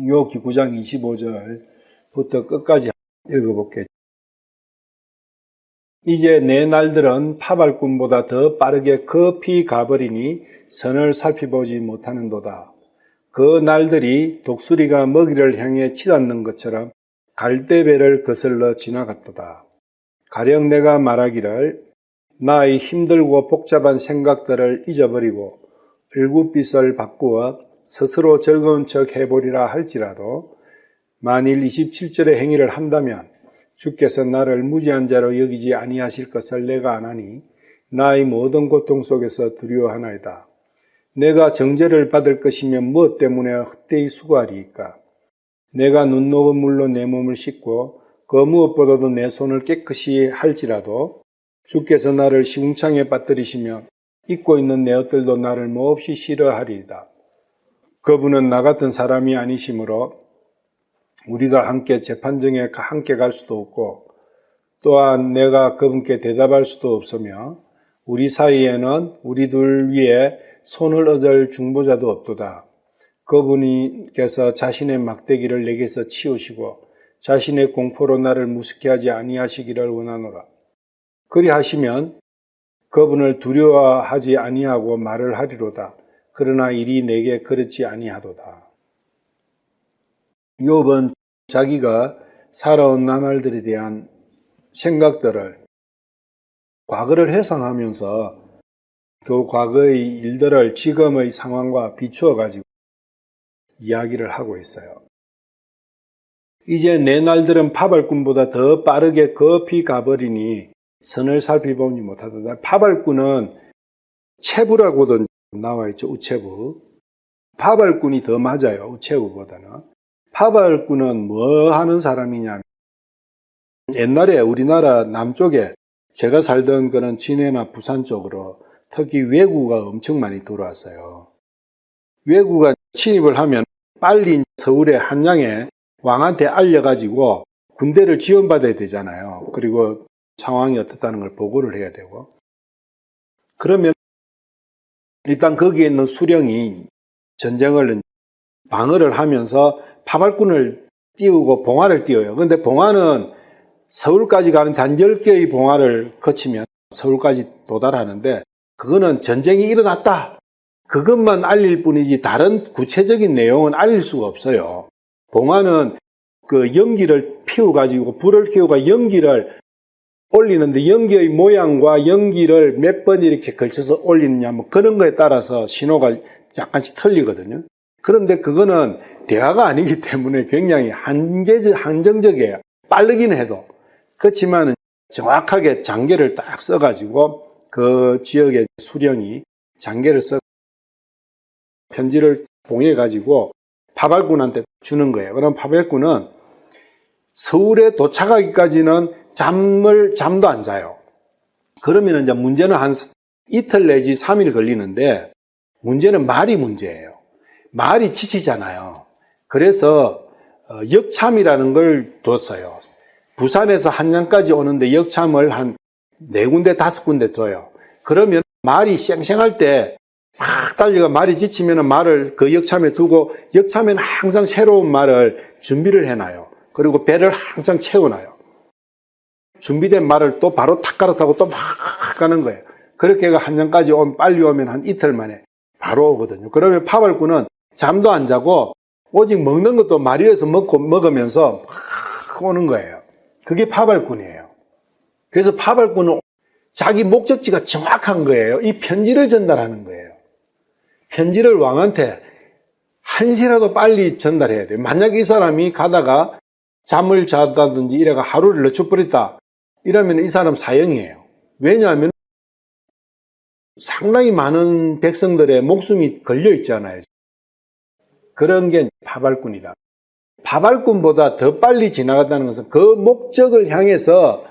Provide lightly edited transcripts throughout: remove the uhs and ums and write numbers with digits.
요 기구장 25절부터 끝까지 읽어볼게요. 이제 내 날들은 파발꾼보다 더 빠르게 급히 가버리니 선을 살펴보지 못하는도다. 그 날들이 독수리가 먹이를 향해 치닫는 것처럼 갈대배를 거슬러 지나갔도다. 가령 내가 말하기를 나의 힘들고 복잡한 생각들을 잊어버리고 을굿빛을 바꾸어 스스로 즐거운 척 해보리라 할지라도 만일 27절의 행위를 한다면 주께서 나를 무지한 자로 여기지 아니하실 것을 내가 아나니 나의 모든 고통 속에서 두려워하나이다. 내가 정죄를 받을 것이면 무엇 때문에 헛되이 수고하리이까? 내가 눈 녹은 물로 내 몸을 씻고 그 무엇보다도 내 손을 깨끗이 할지라도 주께서 나를 시궁창에 빠뜨리시며 입고 있는 내 옷들도 나를 몹시 싫어하리이다. 그분은 나 같은 사람이 아니시므로 우리가 함께 재판정에 함께 갈 수도 없고 또한 내가 그분께 대답할 수도 없으며 우리 사이에는 우리 둘 위에 손을 얻을 중보자도 없도다. 그분께서 자신의 막대기를 내게서 치우시고 자신의 공포로 나를 무섭게 하지 아니하시기를 원하노라. 그리하시면 그분을 두려워하지 아니하고 말을 하리로다. 그러나 일이 내게 그렇지 아니하도다. 욥은 자기가 살아온 나날들에 대한 생각들을 과거를 회상하면서 그 과거의 일들을 지금의 상황과 비추어 가지고 이야기를 하고 있어요. 이제 내 날들은 파발꾼보다 더 빠르게 급히 가버리니 선을 살펴보지 못하도다. 파발꾼은 체부라고도 나와 있죠. 우체부. 파발꾼이 더 맞아요. 우체부보다는. 파발꾼은 뭐 하는 사람이냐면 옛날에 우리나라 남쪽에 제가 살던 그런 진해나 부산 쪽으로 특히 왜구가 엄청 많이 들어왔어요. 왜구가 침입을 하면 빨리 서울의 한양에 왕한테 알려가지고 군대를 지원받아야 되잖아요. 그리고 상황이 어떻다는 걸 보고를 해야 되고. 그러면 일단 거기에 있는 수령이 전쟁을 방어를 하면서 파발꾼을 띄우고 봉화를 띄워요. 그런데 봉화는 서울까지 가는 단 10개의 봉화를 거치면 서울까지 도달하는데 그거는 전쟁이 일어났다. 그것만 알릴 뿐이지 다른 구체적인 내용은 알릴 수가 없어요. 봉화는 그 연기를 피워가지고 불을 피우고 연기를 올리는데 연기의 모양과 연기를 몇 번 이렇게 걸쳐서 올리느냐 뭐 그런 거에 따라서 신호가 약간씩 틀리거든요. 그런데 그거는 대화가 아니기 때문에 굉장히 한정적이에요. 빠르긴 해도. 그렇지만 정확하게 장계를 딱 써가지고 그 지역의 수령이 장계를 써 편지를 봉해가지고 파발꾼한테 주는 거예요. 그럼 파발꾼은 서울에 도착하기까지는 잠도 안 자요. 그러면 이제 문제는 한 이틀 내지 3일 걸리는데 문제는 말이 문제예요. 말이 지치잖아요. 그래서 역참이라는 걸 뒀어요. 부산에서 한양까지 오는데 역참을 한 4군데 5군데 둬요. 그러면 말이 쌩쌩할 때 막 달리가 말이 지치면 말을 그 역참에 두고 역참에는 항상 새로운 말을 준비를 해놔요. 그리고 배를 항상 채워놔요. 준비된 말을 또 바로 탁 갈아타고 또 막 가는 거예요. 그렇게 한양까지 빨리 오면 한 이틀 만에 바로 오거든요. 그러면 파발꾼은 잠도 안 자고 오직 먹는 것도 말 위에서 먹으면서 막 오는 거예요. 그게 파발꾼이에요. 그래서 파발꾼은 자기 목적지가 정확한 거예요. 이 편지를 전달하는 거예요. 편지를 왕한테 한시라도 빨리 전달해야 돼요. 만약에 이 사람이 가다가 잠을 자다든지 이래가 하루를 늦춰버렸다. 이러면 이 사람 사형이에요. 왜냐하면 상당히 많은 백성들의 목숨이 걸려 있잖아요. 그런 게 파발꾼이다. 파발꾼보다 더 빨리 지나갔다는 것은 그 목적을 향해서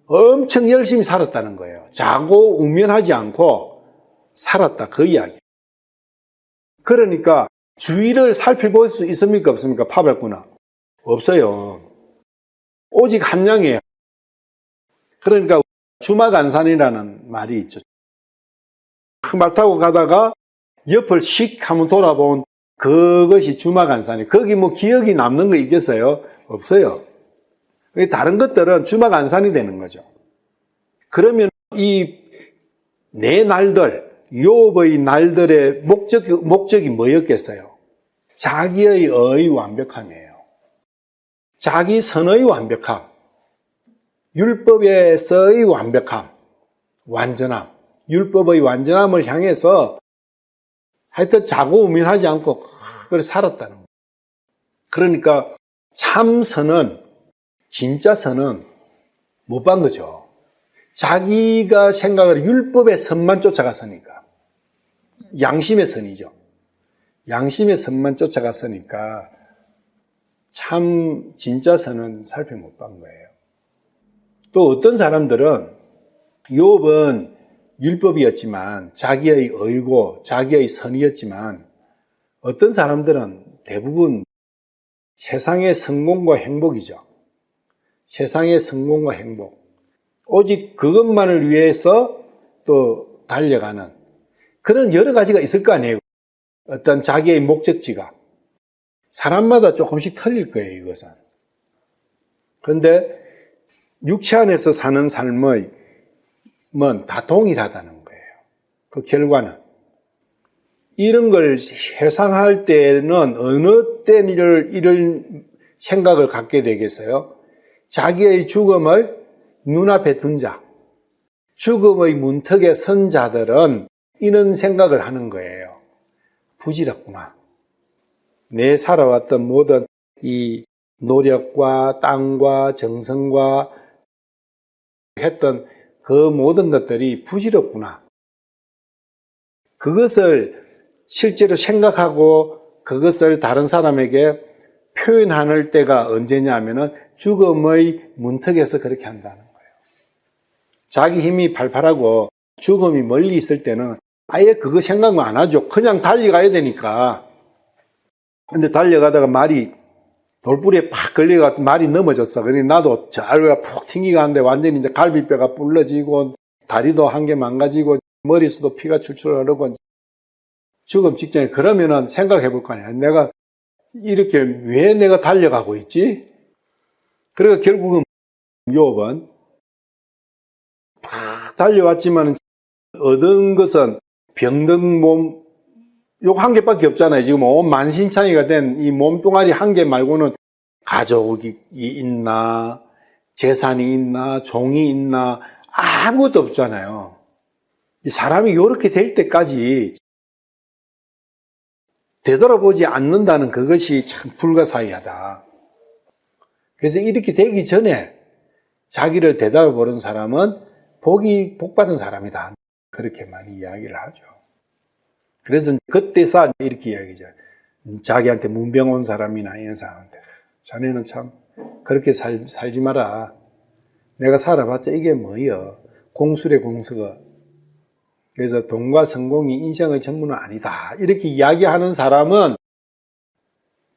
엄청 열심히 살았다는 거예요. 자고 우면하지 않고 살았다. 그 이야기. 그러니까 주위를 살펴볼 수 있습니까? 없습니까? 파발꾼은. 없어요. 오직 한양이에요. 그러니까 주마간산이라는 말이 있죠. 말 타고 가다가 옆을 씩 한번 돌아본 그것이 주마간산이. 거기 뭐 기억이 남는 거 있겠어요? 없어요. 다른 것들은 주마간산이 되는 거죠. 그러면 이 네 날들, 욥의 날들의 목적이 뭐였겠어요? 자기의 의의 완벽함이에요. 자기 선의 완벽함, 율법에서의 완벽함, 완전함, 율법의 완전함을 향해서 하여튼 자고우민하지 않고 그렇게 살았다는 거예요. 그러니까 참 선은, 진짜 선은 못 본 거죠. 자기가 생각을 율법의 선만 쫓아갔으니까. 양심의 선이죠. 양심의 선만 쫓아갔으니까 참 진짜 선은 살펴 못 본 거예요. 또 어떤 사람들은 욥은 율법이었지만 자기의 의고 자기의 선이었지만 어떤 사람들은 대부분 세상의 성공과 행복이죠. 세상의 성공과 행복. 오직 그것만을 위해서 또 달려가는 그런 여러 가지가 있을 거 아니에요. 어떤 자기의 목적지가. 사람마다 조금씩 틀릴 거예요, 이것은. 그런데 육체 안에서 사는 삶의 다 동일하다는 거예요. 그 결과는. 이런 걸 회상할 때는 어느 때 이런 생각을 갖게 되겠어요? 자기의 죽음을 눈앞에 둔 자, 죽음의 문턱에 선 자들은 이런 생각을 하는 거예요. 부질없구나. 내 살아왔던 모든 이 노력과 땀과 정성과 했던 그 모든 것들이 부질없구나. 그것을 실제로 생각하고 그것을 다른 사람에게 표현할 때가 언제냐면은 죽음의 문턱에서 그렇게 한다는 거예요. 자기 힘이 팔팔하고 죽음이 멀리 있을 때는 아예 그거 생각만 안 하죠. 그냥 달려가야 되니까. 근데 달려가다가 말이 돌부리에 팍 걸려가 말이 넘어졌어. 그러니까 나도 잘 푹 튕기가는데 완전히 이제 갈비뼈가 불러지고 다리도 한 개 망가지고 머리에서도 피가 출출 흐르고 죽음 직전에 그러면은 생각해 볼 거 아니야. 내가 이렇게 왜 내가 달려가고 있지? 그러니까 결국은 욥은 막 달려왔지만 얻은 것은 병든 몸, 요거 한 개밖에 없잖아요. 지금 온 만신창이가 된 이 몸뚱아리 한 개 말고는 가족이 있나, 재산이 있나, 종이 있나, 아무것도 없잖아요. 이 사람이 이렇게 될 때까지 되돌아보지 않는다는 그것이 참 불가사의하다. 그래서 이렇게 되기 전에 자기를 되돌아보는 사람은 복 받은 사람이다. 그렇게 많이 이야기를 하죠. 그래서 그때서 이렇게 이야기죠. 자기한테 문병 온 사람이나 이런 사람한테 자네는 참 그렇게 살지 마라. 내가 살아봤자 이게 뭐여. 공술의 공수가. 그래서 돈과 성공이 인생의 전부는 아니다. 이렇게 이야기하는 사람은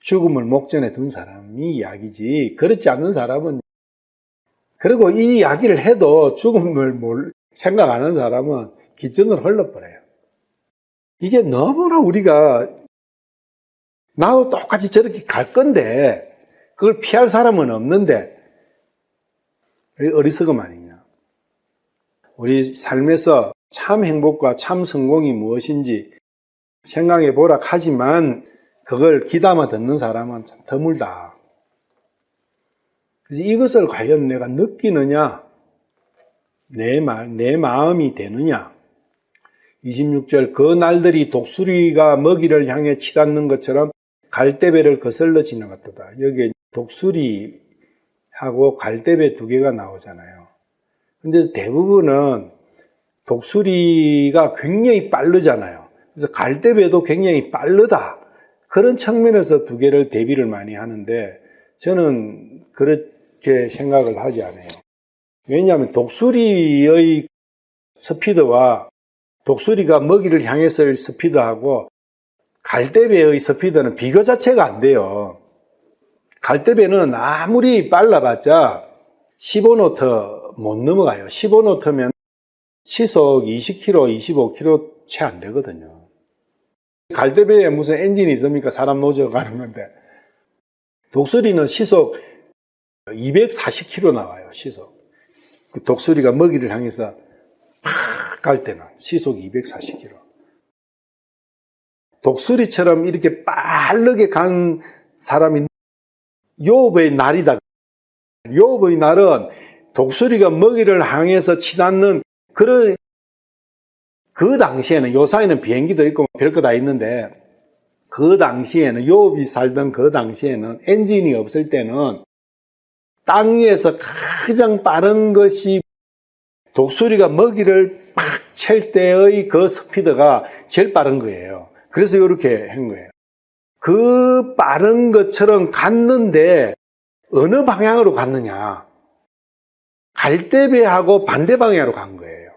죽음을 목전에 둔 사람이 이야기지. 그렇지 않는 사람은 그리고 이 이야기를 해도 죽음을 생각 안 하는 사람은 기전을 흘러버려요. 이게 너무나 우리가 나도 똑같이 저렇게 갈 건데 그걸 피할 사람은 없는데 어리석음 아니냐. 우리 삶에서 참 행복과 참 성공이 무엇인지 생각해 보라 하지만 그걸 귀담아 듣는 사람은 참 드물다. 그래서 이것을 과연 내가 느끼느냐, 내 마음이 되느냐. 26절 그 날들이 독수리가 먹이를 향해 치닫는 것처럼 갈대배를 거슬러 지나갔다. 여기에 독수리하고 갈대배 두 개가 나오잖아요. 근데 대부분은 독수리가 굉장히 빠르잖아요. 그래서 갈대배도 굉장히 빠르다. 그런 측면에서 두 개를 대비를 많이 하는데 저는 그렇게 생각을 하지 않아요. 왜냐하면 독수리의 스피드와 독수리가 먹이를 향해서의 스피드하고 갈대배의 스피드는 비교 자체가 안 돼요. 갈대배는 아무리 빨라봤자 15노트 못 넘어가요. 15노트면 시속 20km, 25km 채 안 되거든요. 갈대배에 무슨 엔진이 있습니까? 사람 노져가는 건데. 독수리는 시속 240km 나와요, 시속. 그 독수리가 먹이를 향해서 팍 갈 때는 시속 240km. 독수리처럼 이렇게 빠르게 간 사람이 욥의 날이다. 욥의 날은 독수리가 먹이를 향해서 치닫는 그 당시에는, 요사이는 비행기도 있고 별거 다 있는데, 그 당시에는, 욥이 살던 그 당시에는 엔진이 없을 때는 땅 위에서 가장 빠른 것이 독수리가 먹이를 팍 칠 때의 그 스피드가 제일 빠른 거예요. 그래서 이렇게 한 거예요. 그 빠른 것처럼 갔는데 어느 방향으로 갔느냐? 갈대배하고 반대 방향으로 간 거예요.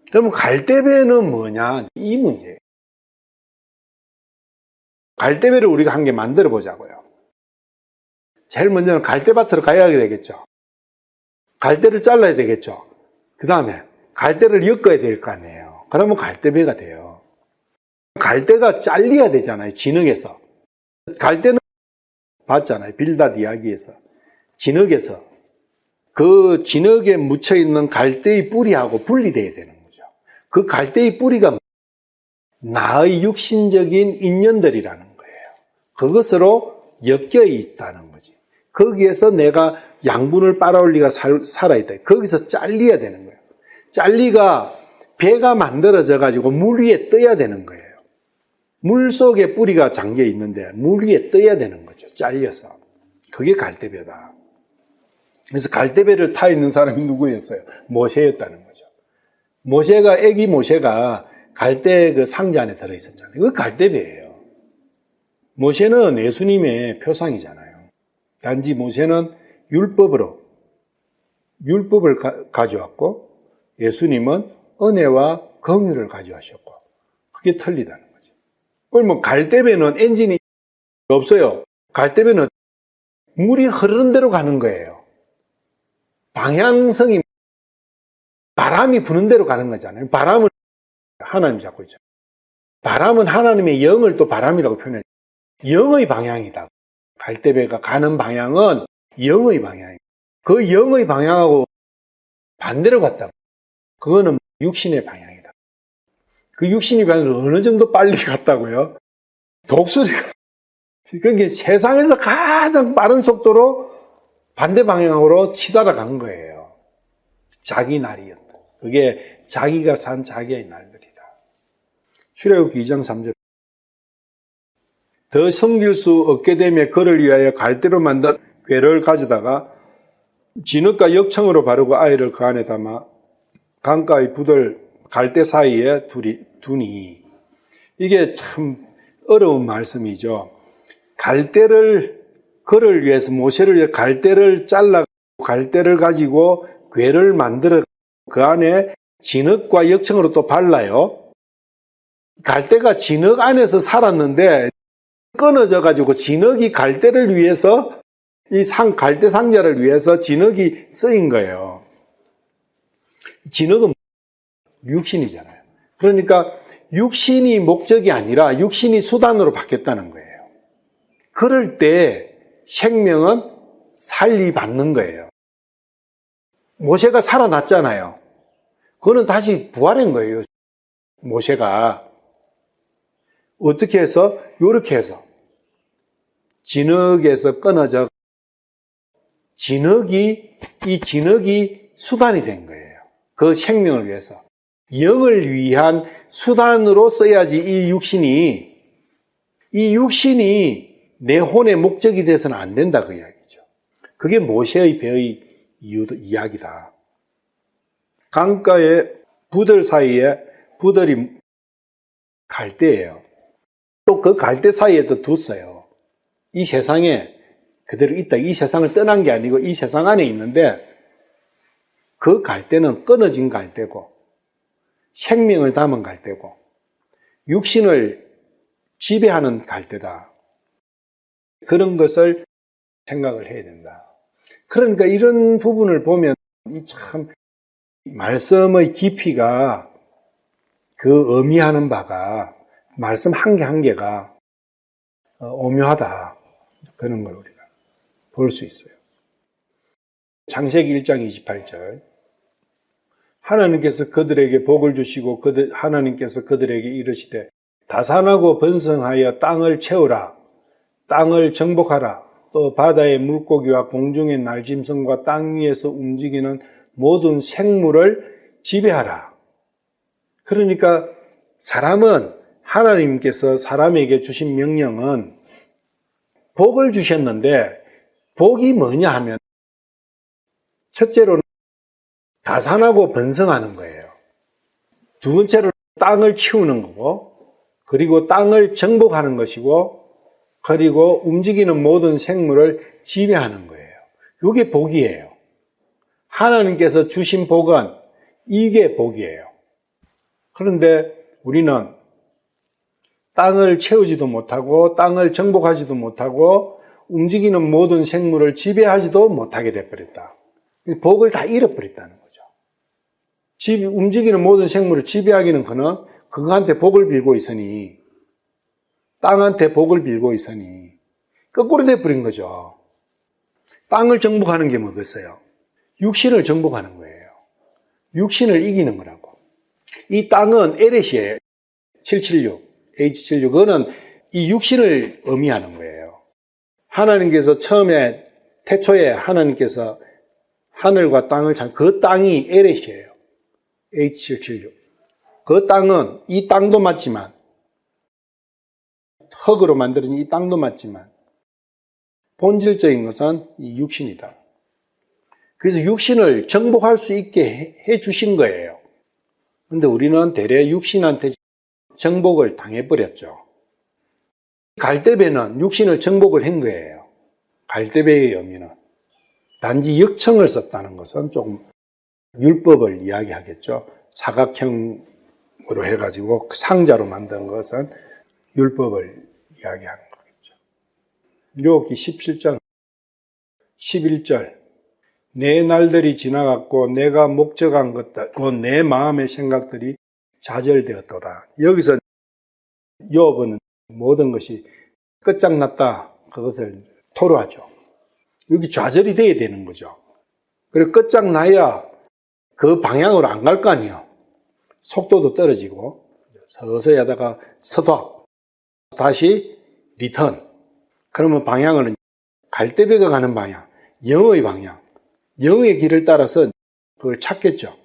그러면 갈대배는 뭐냐? 이 문제예요. 갈대배를 우리가 한 개 만들어 보자고요. 제일 먼저는 갈대밭으로 가야 되겠죠. 갈대를 잘라야 되겠죠. 그 다음에 갈대를 엮어야 될 거 아니에요. 그러면 갈대배가 돼요. 갈대가 잘려야 되잖아요. 진흙에서. 갈대는 봤잖아요. 빌닷 이야기에서. 진흙에서. 그 진흙에 묻혀있는 갈대의 뿌리하고 분리돼야 되는 거죠. 그 갈대의 뿌리가 나의 육신적인 인연들이라는 거예요. 그것으로 엮여 있다는 거지. 거기에서 내가 양분을 빨아올리가 살아야 돼. 거기서 잘려야 되는 거예요. 잘리가 배가 만들어져 가지고 물 위에 떠야 되는 거예요. 물 속에 뿌리가 잠겨 있는데 물 위에 떠야 되는 거죠. 잘려서. 그게 갈대배다. 그래서 갈대배를 타 있는 사람이 누구였어요? 모세였다는 거죠. 애기 모세가 갈대 그 상자 안에 들어있었잖아요. 그거 갈대배예요. 모세는 예수님의 표상이잖아요. 단지 모세는 율법을 가져왔고, 예수님은 은혜와 긍휼을 가져하셨고, 그게 틀리다는 거죠. 그러면 갈대배는 엔진이 없어요. 갈대배는 물이 흐르는 대로 가는 거예요. 방향성이 바람이 부는 대로 가는 거잖아요. 바람은 하나님이 잡고 있죠. 바람은 하나님의 영을 또 바람이라고 표현해요. 영의 방향이다. 갈대배가 가는 방향은 영의 방향이에요. 그 영의 방향하고 반대로 갔다. 그거는 육신의 방향이다. 그 육신의 방향으로 어느 정도 빨리 갔다고요? 독수리가 그게 세상에서 가장 빠른 속도로 반대 방향으로 치달아 간 거예요. 자기 날이었다. 그게 자기가 산 자기의 날들이다. 출애굽기 2장 3절. 더 섬길 수 없게 되며 그를 위하여 갈대로 만든 궤를 가져다가 진흙과 역청으로 바르고 아이를 그 안에 담아 강가의 부들 갈대 사이에 두니. 이게 참 어려운 말씀이죠. 그를 위해서, 모세를 위해 갈대를 잘라 갈대를 가지고 궤를 만들어 그 안에 진흙과 역청으로 또 발라요. 갈대가 진흙 안에서 살았는데 끊어져 가지고 진흙이 갈대를 위해서, 갈대 상자를 위해서 진흙이 쓰인 거예요. 진흙은 육신이잖아요. 그러니까 육신이 목적이 아니라 육신이 수단으로 바뀌었다는 거예요. 그럴 때 생명은 살리받는 거예요. 모세가 살아났잖아요. 그거는 다시 부활한 거예요. 모세가 어떻게 해서? 이렇게 해서 진흙에서 끊어져 이 진흙이 수단이 된 거예요. 그 생명을 위해서. 영을 위한 수단으로 써야지 이 육신이 내 혼의 목적이 돼서는 안 된다 그 이야기죠. 그게 모세의 배의 이야기다. 강가의 부들 사이에, 부들이 갈대예요. 또 그 갈대 사이에 또 뒀어요. 이 세상에 그대로 있다. 이 세상을 떠난 게 아니고 이 세상 안에 있는데 그 갈대는 끊어진 갈대고 생명을 담은 갈대고 육신을 지배하는 갈대다. 그런 것을 생각을 해야 된다. 그러니까 이런 부분을 보면 이 참 말씀의 깊이가 그 의미하는 바가 말씀 한 개 한 개가 오묘하다. 그런 걸 우리가 볼 수 있어요. 창세기 1장 28절. 하나님께서 그들에게 복을 주시고 하나님께서 그들에게 이르시되 다산하고 번성하여 땅을 채우라. 땅을 정복하라. 또 바다의 물고기와 공중의 날짐승과 땅 위에서 움직이는 모든 생물을 지배하라. 그러니까 사람은 하나님께서 사람에게 주신 명령은 복을 주셨는데 복이 뭐냐 하면 첫째로는 다산하고 번성하는 거예요. 두 번째로는 땅을 치우는 거고 그리고 땅을 정복하는 것이고 그리고 움직이는 모든 생물을 지배하는 거예요. 이게 복이에요. 하나님께서 주신 복은 이게 복이에요. 그런데 우리는 땅을 채우지도 못하고 땅을 정복하지도 못하고 움직이는 모든 생물을 지배하지도 못하게 돼버렸다. 복을 다 잃어버렸다는 거죠. 움직이는 모든 생물을 지배하기는 그거한테 복을 빌고 있으니 땅한테 복을 빌고 있으니 거꾸로 돼버린 거죠. 땅을 정복하는 게 뭐겠어요? 육신을 정복하는 거예요. 육신을 이기는 거라고. 이 땅은 에렛이에요. 776, H76. 그거는 이 육신을 의미하는 거예요. 하나님께서 처음에 태초에 하나님께서 하늘과 땅을 그 땅이 에렛이에요. H776. 그 땅은 이 땅도 맞지만 흙으로 만들어진 이 땅도 맞지만 본질적인 것은 이 육신이다. 그래서 육신을 정복할 수 있게 해 주신 거예요. 그런데 우리는 대래 육신한테 정복을 당해버렸죠. 갈대배는 육신을 정복을 한 거예요. 갈대배의 의미는. 단지 역청을 썼다는 것은 조금 율법을 이야기하겠죠. 사각형으로 해가지고 상자로 만든 것은 율법을 이야기하는 거겠죠. 욥기 17장 11절. 내 날들이 지나갔고 내가 목적한 것들 곧 내 마음의 생각들이 좌절되었도다. 여기서 욥은 모든 것이 끝장났다. 그것을 토로하죠. 여기 좌절이 돼야 되는 거죠. 그리고 끝장나야 그 방향으로 안 갈 거 아니에요. 속도도 떨어지고 서서히 하다가 서서 다시 리턴. 그러면 방향은 갈대배가 가는 방향, 영의 방향, 영의 길을 따라서 그걸 찾겠죠.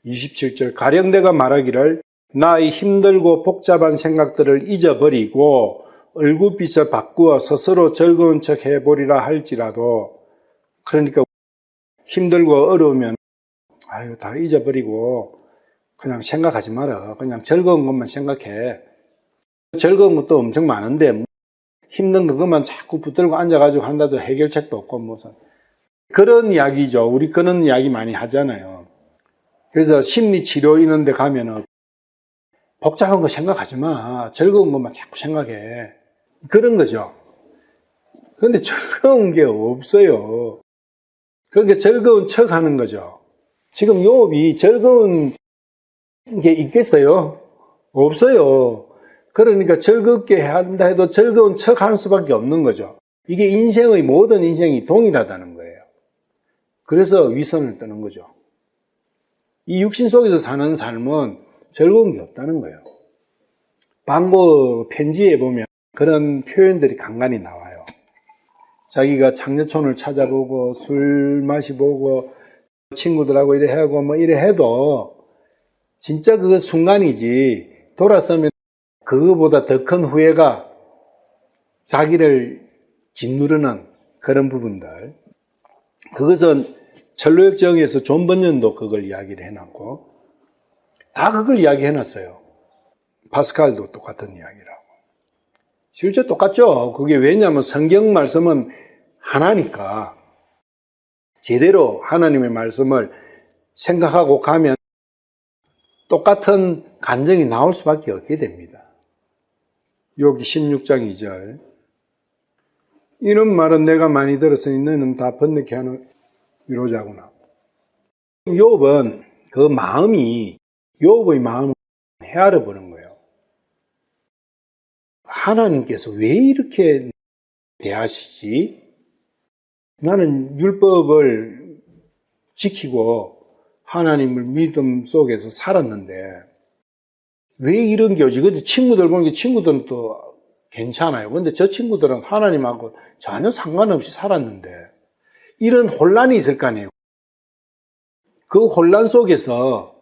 27절. 가령 내가 말하기를 나의 힘들고 복잡한 생각들을 잊어버리고 얼굴빛을 바꾸어 스스로 즐거운 척 해보리라 할지라도, 그러니까 힘들고 어려우면 아유 다 잊어버리고 그냥 생각하지 마라. 그냥 즐거운 것만 생각해. 즐거운 것도 엄청 많은데 힘든 그것만 자꾸 붙들고 앉아가지고 한다도 해결책도 없고 무슨 그런 이야기죠. 우리 그런 이야기 많이 하잖아요. 그래서 심리치료 이런 데 가면은 복잡한 거 생각하지 마. 즐거운 것만 자꾸 생각해. 그런 거죠. 그런데 즐거운 게 없어요. 그러니까 즐거운 척 하는 거죠. 지금 욥이 즐거운 게 있겠어요? 없어요. 그러니까 즐겁게 한다 해도 즐거운 척 하는 수밖에 없는 거죠. 이게 인생의 모든 인생이 동일하다는 거예요. 그래서 위선을 뜨는 거죠. 이 육신 속에서 사는 삶은 즐거운 게 없다는 거예요. 방고 편지에 보면 그런 표현들이 간간히 나와요. 자기가 장려촌을 찾아보고 술 마시보고 친구들하고 이래 하고 뭐 이래 해도 진짜 그거 순간이지 돌아서면 그거보다 더 큰 후회가 자기를 짓누르는 그런 부분들. 그것은 철로역정에서 존 번연도 그걸 이야기를 해놨고 다 그걸 이야기해놨어요. 파스칼도 똑같은 이야기라고. 실제 똑같죠. 그게 왜냐하면 성경 말씀은 하나니까 제대로 하나님의 말씀을 생각하고 가면 똑같은 감정이 나올 수밖에 없게 됩니다. 여기 16장 2절. 이런 말은 내가 많이 들었으니 너는 다 번뇌케 하는 위로자구나. 욥은 그 마음이 욥의 마음을 헤아려 보는 거예요. 하나님께서 왜 이렇게 대하시지? 나는 율법을 지키고 하나님을 믿음 속에서 살았는데 왜 이런 게 오지? 근데 친구들 보니까 친구들은 또 괜찮아요. 근데 저 친구들은 하나님하고 전혀 상관없이 살았는데 이런 혼란이 있을 거 아니에요. 그 혼란 속에서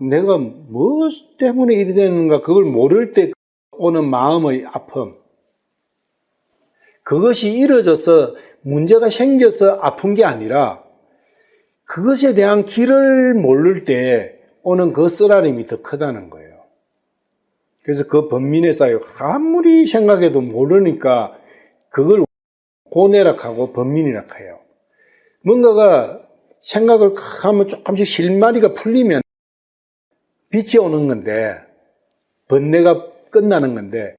내가 뭐 때문에 이리 되는가 그걸 모를 때 오는 마음의 아픔, 그것이 이뤄져서 문제가 생겨서 아픈 게 아니라 그것에 대한 길을 모를 때 오는 그 쓰라림이 더 크다는 거예요. 그래서 그 번민에 쌓여 아무리 생각해도 모르니까 그걸 고뇌락하고 번민이라고 해요. 뭔가가 생각을 하면 조금씩 실마리가 풀리면 빛이 오는 건데, 번뇌가 끝나는 건데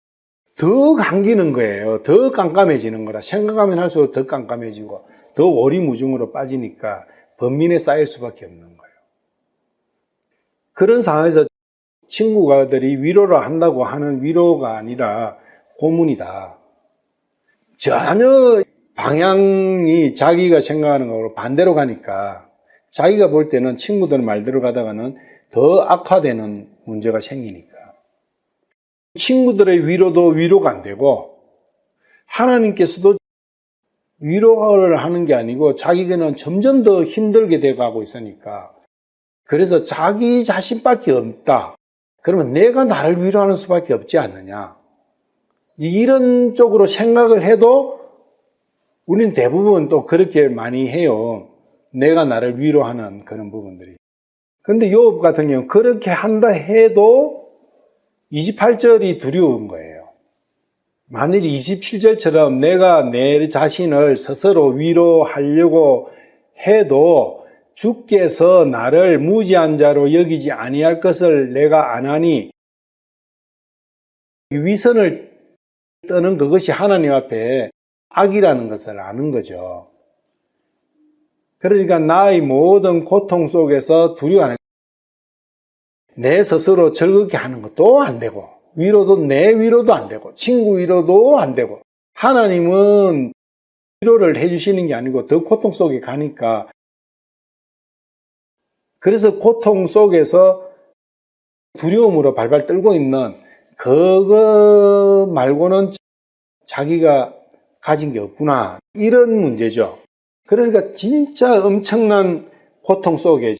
더 감기는 거예요. 더 깜깜해지는 거라. 생각하면 할수록 더 깜깜해지고 더 오리무중으로 빠지니까 번민에 쌓일 수밖에 없는 거예요. 그런 상황에서 친구가들이 위로를 한다고 하는 위로가 아니라 고문이다. 전혀 방향이 자기가 생각하는 거로 반대로 가니까 자기가 볼 때는 친구들 말대로 가다가는 더 악화되는 문제가 생기니까 친구들의 위로도 위로가 안 되고 하나님께서도 위로를 하는 게 아니고 자기는 점점 더 힘들게 돼가고 있으니까 그래서 자기 자신밖에 없다. 그러면 내가 나를 위로하는 수밖에 없지 않느냐. 이런 쪽으로 생각을 해도 우리는 대부분 또 그렇게 많이 해요. 내가 나를 위로하는 그런 부분들이. 근데 욥 같은 경우는 그렇게 한다 해도 28절이 두려운 거예요. 만일 27절처럼 내가 내 자신을 스스로 위로하려고 해도 주께서 나를 무지한 자로 여기지 아니할 것을 내가 아나니 위선을 떠는 그것이 하나님 앞에 악이라는 것을 아는 거죠. 그러니까 나의 모든 고통 속에서 두려워하는 내 스스로 즐겁게 하는 것도 안 되고 위로도 내 위로도 안 되고 친구 위로도 안 되고 하나님은 위로를 해주시는 게 아니고 더 고통 속에 가니까 그래서 고통 속에서 두려움으로 발발 떨고 있는 그거 말고는 자기가 가진 게 없구나 이런 문제죠. 그러니까 진짜 엄청난 고통 속에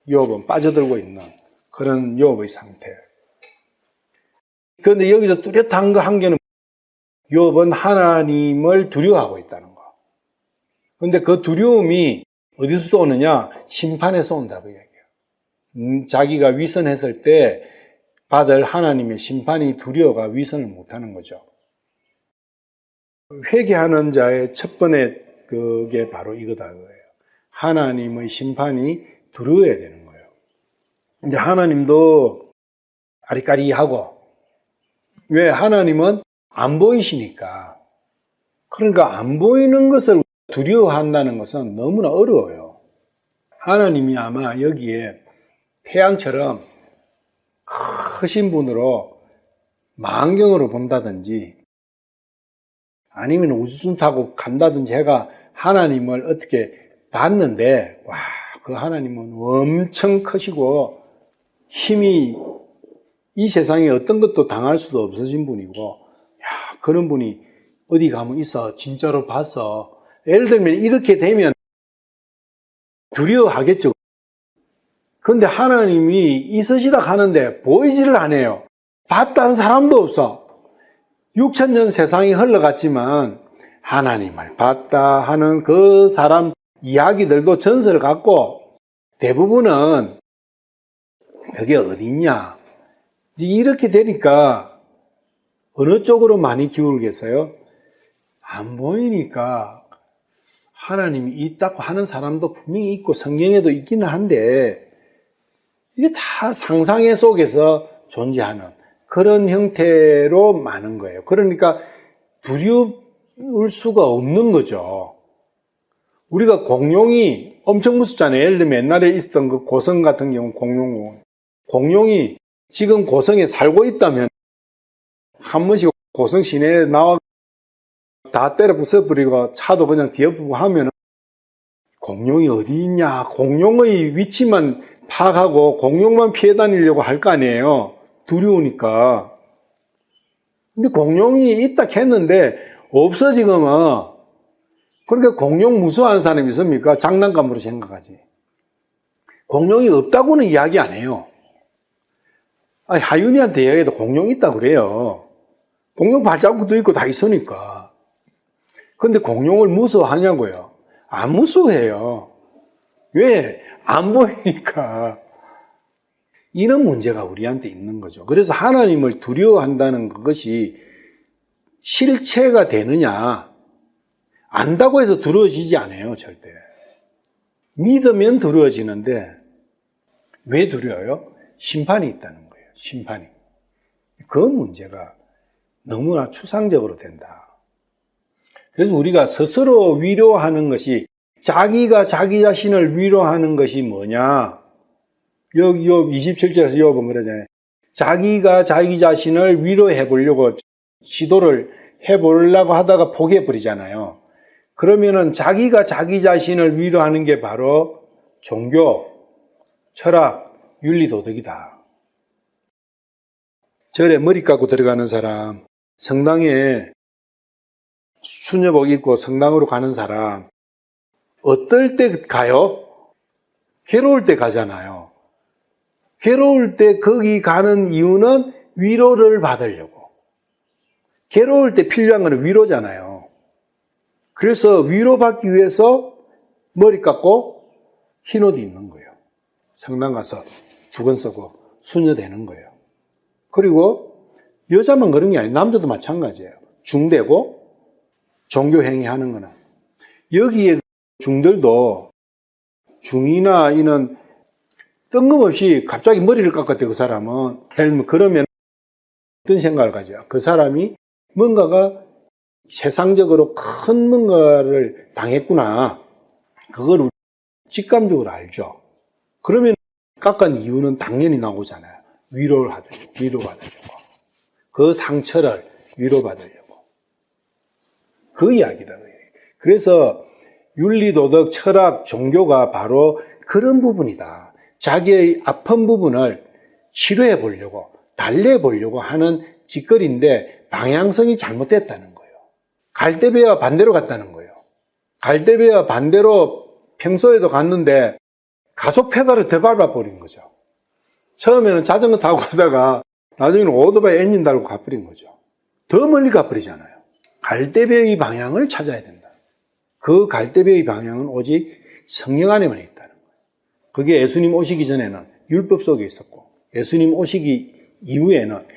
욥은 빠져들고 있는 그런 욥의 상태. 그런데 여기서 뚜렷한 거 한 개는 욥은 하나님을 두려워하고 있다는 거. 그런데 그 두려움이 어디서 오느냐? 심판에서 온다고 얘기해요. 자기가 위선했을 때 받을 하나님의 심판이 두려워가 위선을 못하는 거죠. 회개하는 자의 첫 번째 그게 바로 이거다 그거예요. 하나님의 심판이 두려워야 되는 거예요. 근데 하나님도 아리까리하고 왜? 하나님은 안 보이시니까. 그러니까 안 보이는 것을 두려워한다는 것은 너무나 어려워요. 하나님이 아마 여기에 태양처럼 크신 분으로 망경으로 본다든지 아니면 우주선 타고 간다든지 해가 하나님을 어떻게 봤는데 와, 그 하나님은 엄청 크시고 힘이 이 세상에 어떤 것도 당할 수도 없으신 분이고 야, 그런 분이 어디 가면 있어 진짜로 봤어. 예를 들면 이렇게 되면 두려워하겠죠. 그런데 하나님이 있으시다 하는데 보이지를 않아요. 봤다는 사람도 없어. 6,000년 세상이 흘러갔지만 하나님을 봤다 하는 그 사람 이야기들도 전설을 갖고 대부분은 그게 어디 있냐. 이렇게 되니까 어느 쪽으로 많이 기울겠어요? 안 보이니까 하나님이 있다고 하는 사람도 분명히 있고 성경에도 있기는 한데 이게 다 상상의 속에서 존재하는 그런 형태로 많은 거예요. 그러니까 두려울 수가 없는 거죠. 우리가 공룡이 엄청 무섭잖아요. 예를 들면 옛날에 있었던 그 고성 같은 경우 공룡이 지금 고성에 살고 있다면 한 번씩 고성 시내에 나와 다 때려 부숴버리고 차도 그냥 뒤엎고 하면 공룡이 어디 있냐, 공룡의 위치만 파악하고 공룡만 피해 다니려고 할 거 아니에요. 두려우니까. 근데 공룡이 있다 했는데 없어 지금은. 그러니까 공룡 무서워하는 사람이 있습니까? 장난감으로 생각하지. 공룡이 없다고는 이야기 안 해요. 아니, 하윤이한테 이야기해도 공룡이 있다고 그래요. 공룡 발자국도 있고 다 있으니까. 근데 공룡을 무서워하냐고요? 안 무서워해요. 왜? 안 보이니까. 이런 문제가 우리한테 있는 거죠. 그래서 하나님을 두려워한다는 것이 실체가 되느냐? 안다고 해서 두려워지지 않아요, 절대. 믿으면 두려워지는데 왜 두려워요? 심판이 있다는 거예요, 심판이. 그 문제가 너무나 추상적으로 된다. 그래서 우리가 스스로 위로하는 것이, 자기가 자기 자신을 위로하는 것이 뭐냐? 여기 27절에서 여러분 그러잖아요. 자기가 자기 자신을 위로해 보려고 시도를 해보려고 하다가 포기해버리잖아요. 그러면은 자기가 자기 자신을 위로하는 게 바로 종교, 철학, 윤리, 도덕이다. 절에 머리 깎고 들어가는 사람, 성당에 수녀복 입고 성당으로 가는 사람, 어떨 때 가요? 괴로울 때 가잖아요. 괴로울 때 거기 가는 이유는 위로를 받으려고. 괴로울 때 필요한 건 위로잖아요. 그래서 위로받기 위해서 머리 깎고 흰 옷 입는 거예요. 성당 가서 두건 쓰고 수녀 되는 거예요. 그리고 여자만 그런 게 아니에요. 남자도 마찬가지예요. 중되고 종교행위 하는 거는. 여기에 중들도 중이나 이는 뜬금없이 갑자기 머리를 깎았대, 그 사람은. 그러면 어떤 생각을 가져요? 그 사람이 뭔가가 세상적으로 큰 뭔가를 당했구나. 그걸 직감적으로 알죠. 그러면 깎은 이유는 당연히 나오잖아요. 위로를 하려고, 위로받으려고. 그 상처를 위로받으려고. 그 이야기다. 그래서 윤리, 도덕, 철학, 종교가 바로 그런 부분이다. 자기의 아픈 부분을 치료해 보려고, 달래 보려고 하는 짓거리인데 방향성이 잘못됐다는 거예요. 갈대배와 반대로 갔다는 거예요. 갈대배와 반대로 평소에도 갔는데 가속 페달을 더 밟아버린 거죠. 처음에는 자전거 타고 가다가 나중에는 오토바이 엔진 달고 가버린 거죠. 더 멀리 가버리잖아요. 갈대배의 방향을 찾아야 된다. 그 갈대배의 방향은 오직 성령 안에만 있다는 거예요. 그게 예수님 오시기 전에는 율법 속에 있었고, 예수님 오시기 이후에는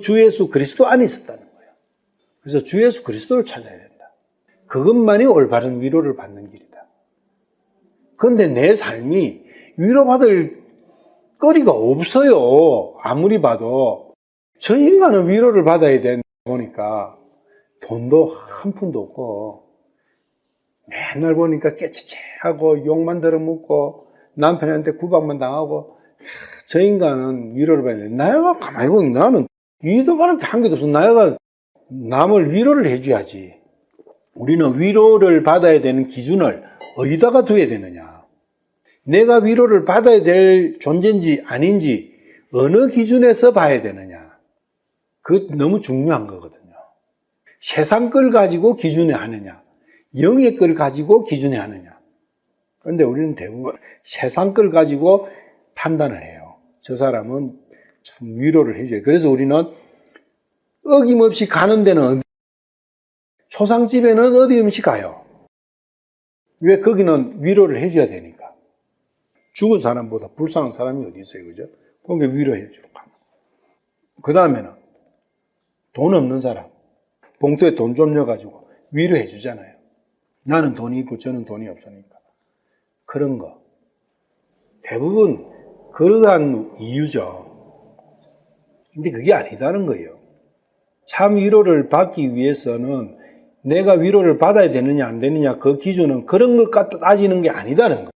주 예수 그리스도 안에 있었다는 거예요. 그래서 주 예수 그리스도를 찾아야 된다. 그것만이 올바른 위로를 받는 길이다. 그런데 내 삶이 위로받을 거리가 없어요. 아무리 봐도. 저 인간은 위로를 받아야 되다 보니까 돈도 한 푼도 없고 맨날 보니까 깨치치하고 욕만 들어먹고 남편한테 구박만 당하고, 저 인간은 위로를 받아야 돼. 나가 가만히 보면 나는 위로 받을 게 한 개도 없어. 나가 남을 위로를 해줘야지. 우리는 위로를 받아야 되는 기준을 어디다가 둬야 되느냐. 내가 위로를 받아야 될 존재인지 아닌지 어느 기준에서 봐야 되느냐. 그거 너무 중요한 거거든요. 세상 걸 가지고 기준에 하느냐, 영의 걸 가지고 기준에 하느냐. 그런데 우리는 대부분 세상 걸 가지고 판단을 해요. 저 사람은 좀 위로를 해줘요. 그래서 우리는 어김없이 가는 데는, 초상집에는 어김없이 가요. 왜? 거기는 위로를 해줘야 되니까. 죽은 사람보다 불쌍한 사람이 어디 있어요, 그죠? 거기 위로해주러 가는. 그 다음에는 돈 없는 사람, 봉투에 돈 좀 넣어가지고 위로해주잖아요. 나는 돈이 있고 저는 돈이 없으니까. 그런 거. 대부분 그러한 이유죠. 근데 그게 아니다는 거예요. 참 위로를 받기 위해서는 내가 위로를 받아야 되느냐 안 되느냐, 그 기준은 그런 것 갖다 따지는 게 아니다는 거예요.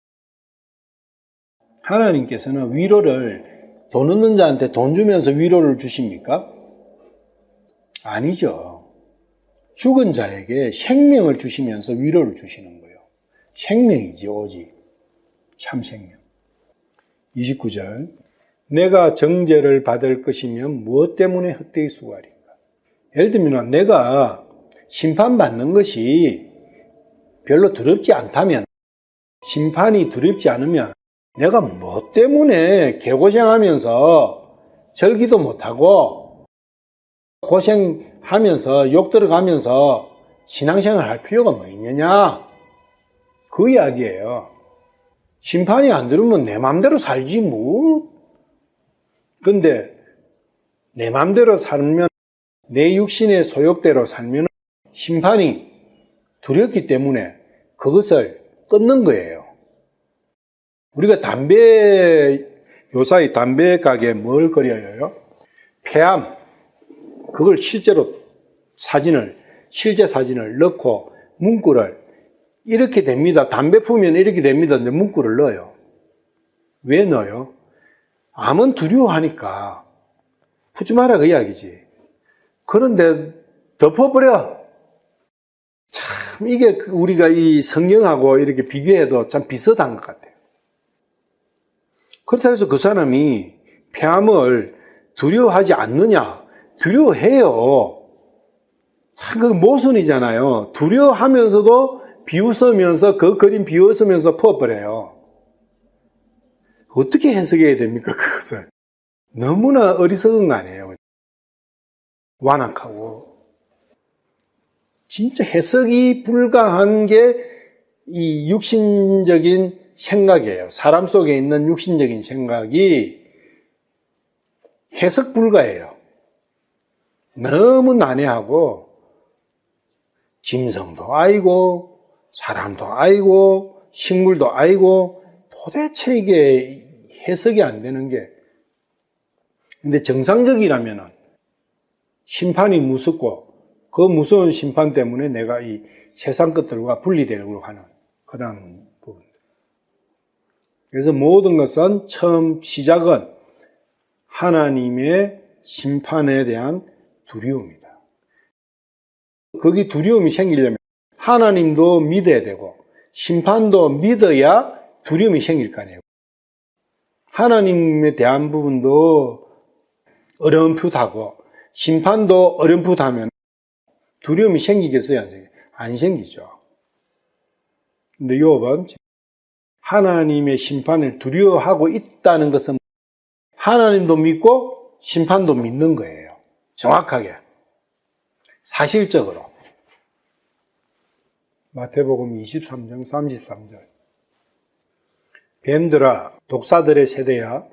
하나님께서는 위로를 돈 없는 자한테 돈 주면서 위로를 주십니까? 아니죠. 죽은 자에게 생명을 주시면서 위로를 주시는 거예요. 생명이지, 오직. 참 생명. 29절. 내가 정죄를 받을 것이면 무엇 때문에 헛되이 수고하리까? 예를 들면 내가 심판받는 것이 별로 두렵지 않다면, 심판이 두렵지 않으면 내가 뭐 때문에 개고생하면서 절기도 못하고 고생하면서 욕 들어가면서 신앙생활 할 필요가 뭐 있느냐? 그 이야기예요. 심판이 안 들으면 내 마음대로 살지 뭐. 근데 내 마음대로 살면, 내 육신의 소욕대로 살면 심판이 두렵기 때문에 그것을 끊는 거예요. 우리가 요사이 담배 가게에 뭘 그려요? 폐암. 그걸 실제 사진을 넣고 문구를 이렇게 됩니다. 담배 피우면 이렇게 됩니다. 근데 문구를 넣어요. 왜 넣어요? 암은 두려워하니까 푸지 마라 그 이야기지. 그런데 덮어버려. 참 이게 우리가 이 성경하고 이렇게 비교해도 참 비슷한 것 같아요. 그렇다고 해서 그 사람이 폐암을 두려워하지 않느냐? 두려워해요. 참 그 모순이잖아요. 두려워하면서도 비웃으면서 그 그림 비웃으면서 퍼버려요. 어떻게 해석해야 됩니까, 그것을? 너무나 어리석은 거 아니에요. 완악하고. 진짜 해석이 불가한 게 이 육신적인 생각이에요. 사람 속에 있는 육신적인 생각이 해석 불가해요. 너무 난해하고, 짐승도 아니고, 사람도 아니고, 식물도 아니고, 도대체 이게 해석이 안 되는 게. 근데 정상적이라면은 심판이 무섭고, 그 무서운 심판 때문에 내가 이 세상 것들과 분리되려고 하는 그런 부분. 그래서 모든 것은 처음 시작은 하나님의 심판에 대한 두려움이다. 거기 두려움이 생기려면 하나님도 믿어야 되고 심판도 믿어야 두려움이 생길 거 아니에요. 하나님에 대한 부분도 어렴풋하고 심판도 어렴풋하면 두려움이 생기겠어요? 안 생기죠. 근데 욥은 하나님의 심판을 두려워하고 있다는 것은 하나님도 믿고 심판도 믿는 거예요. 정확하게. 사실적으로. 마태복음 23장 33절. 뱀들아, 독사들의 세대야,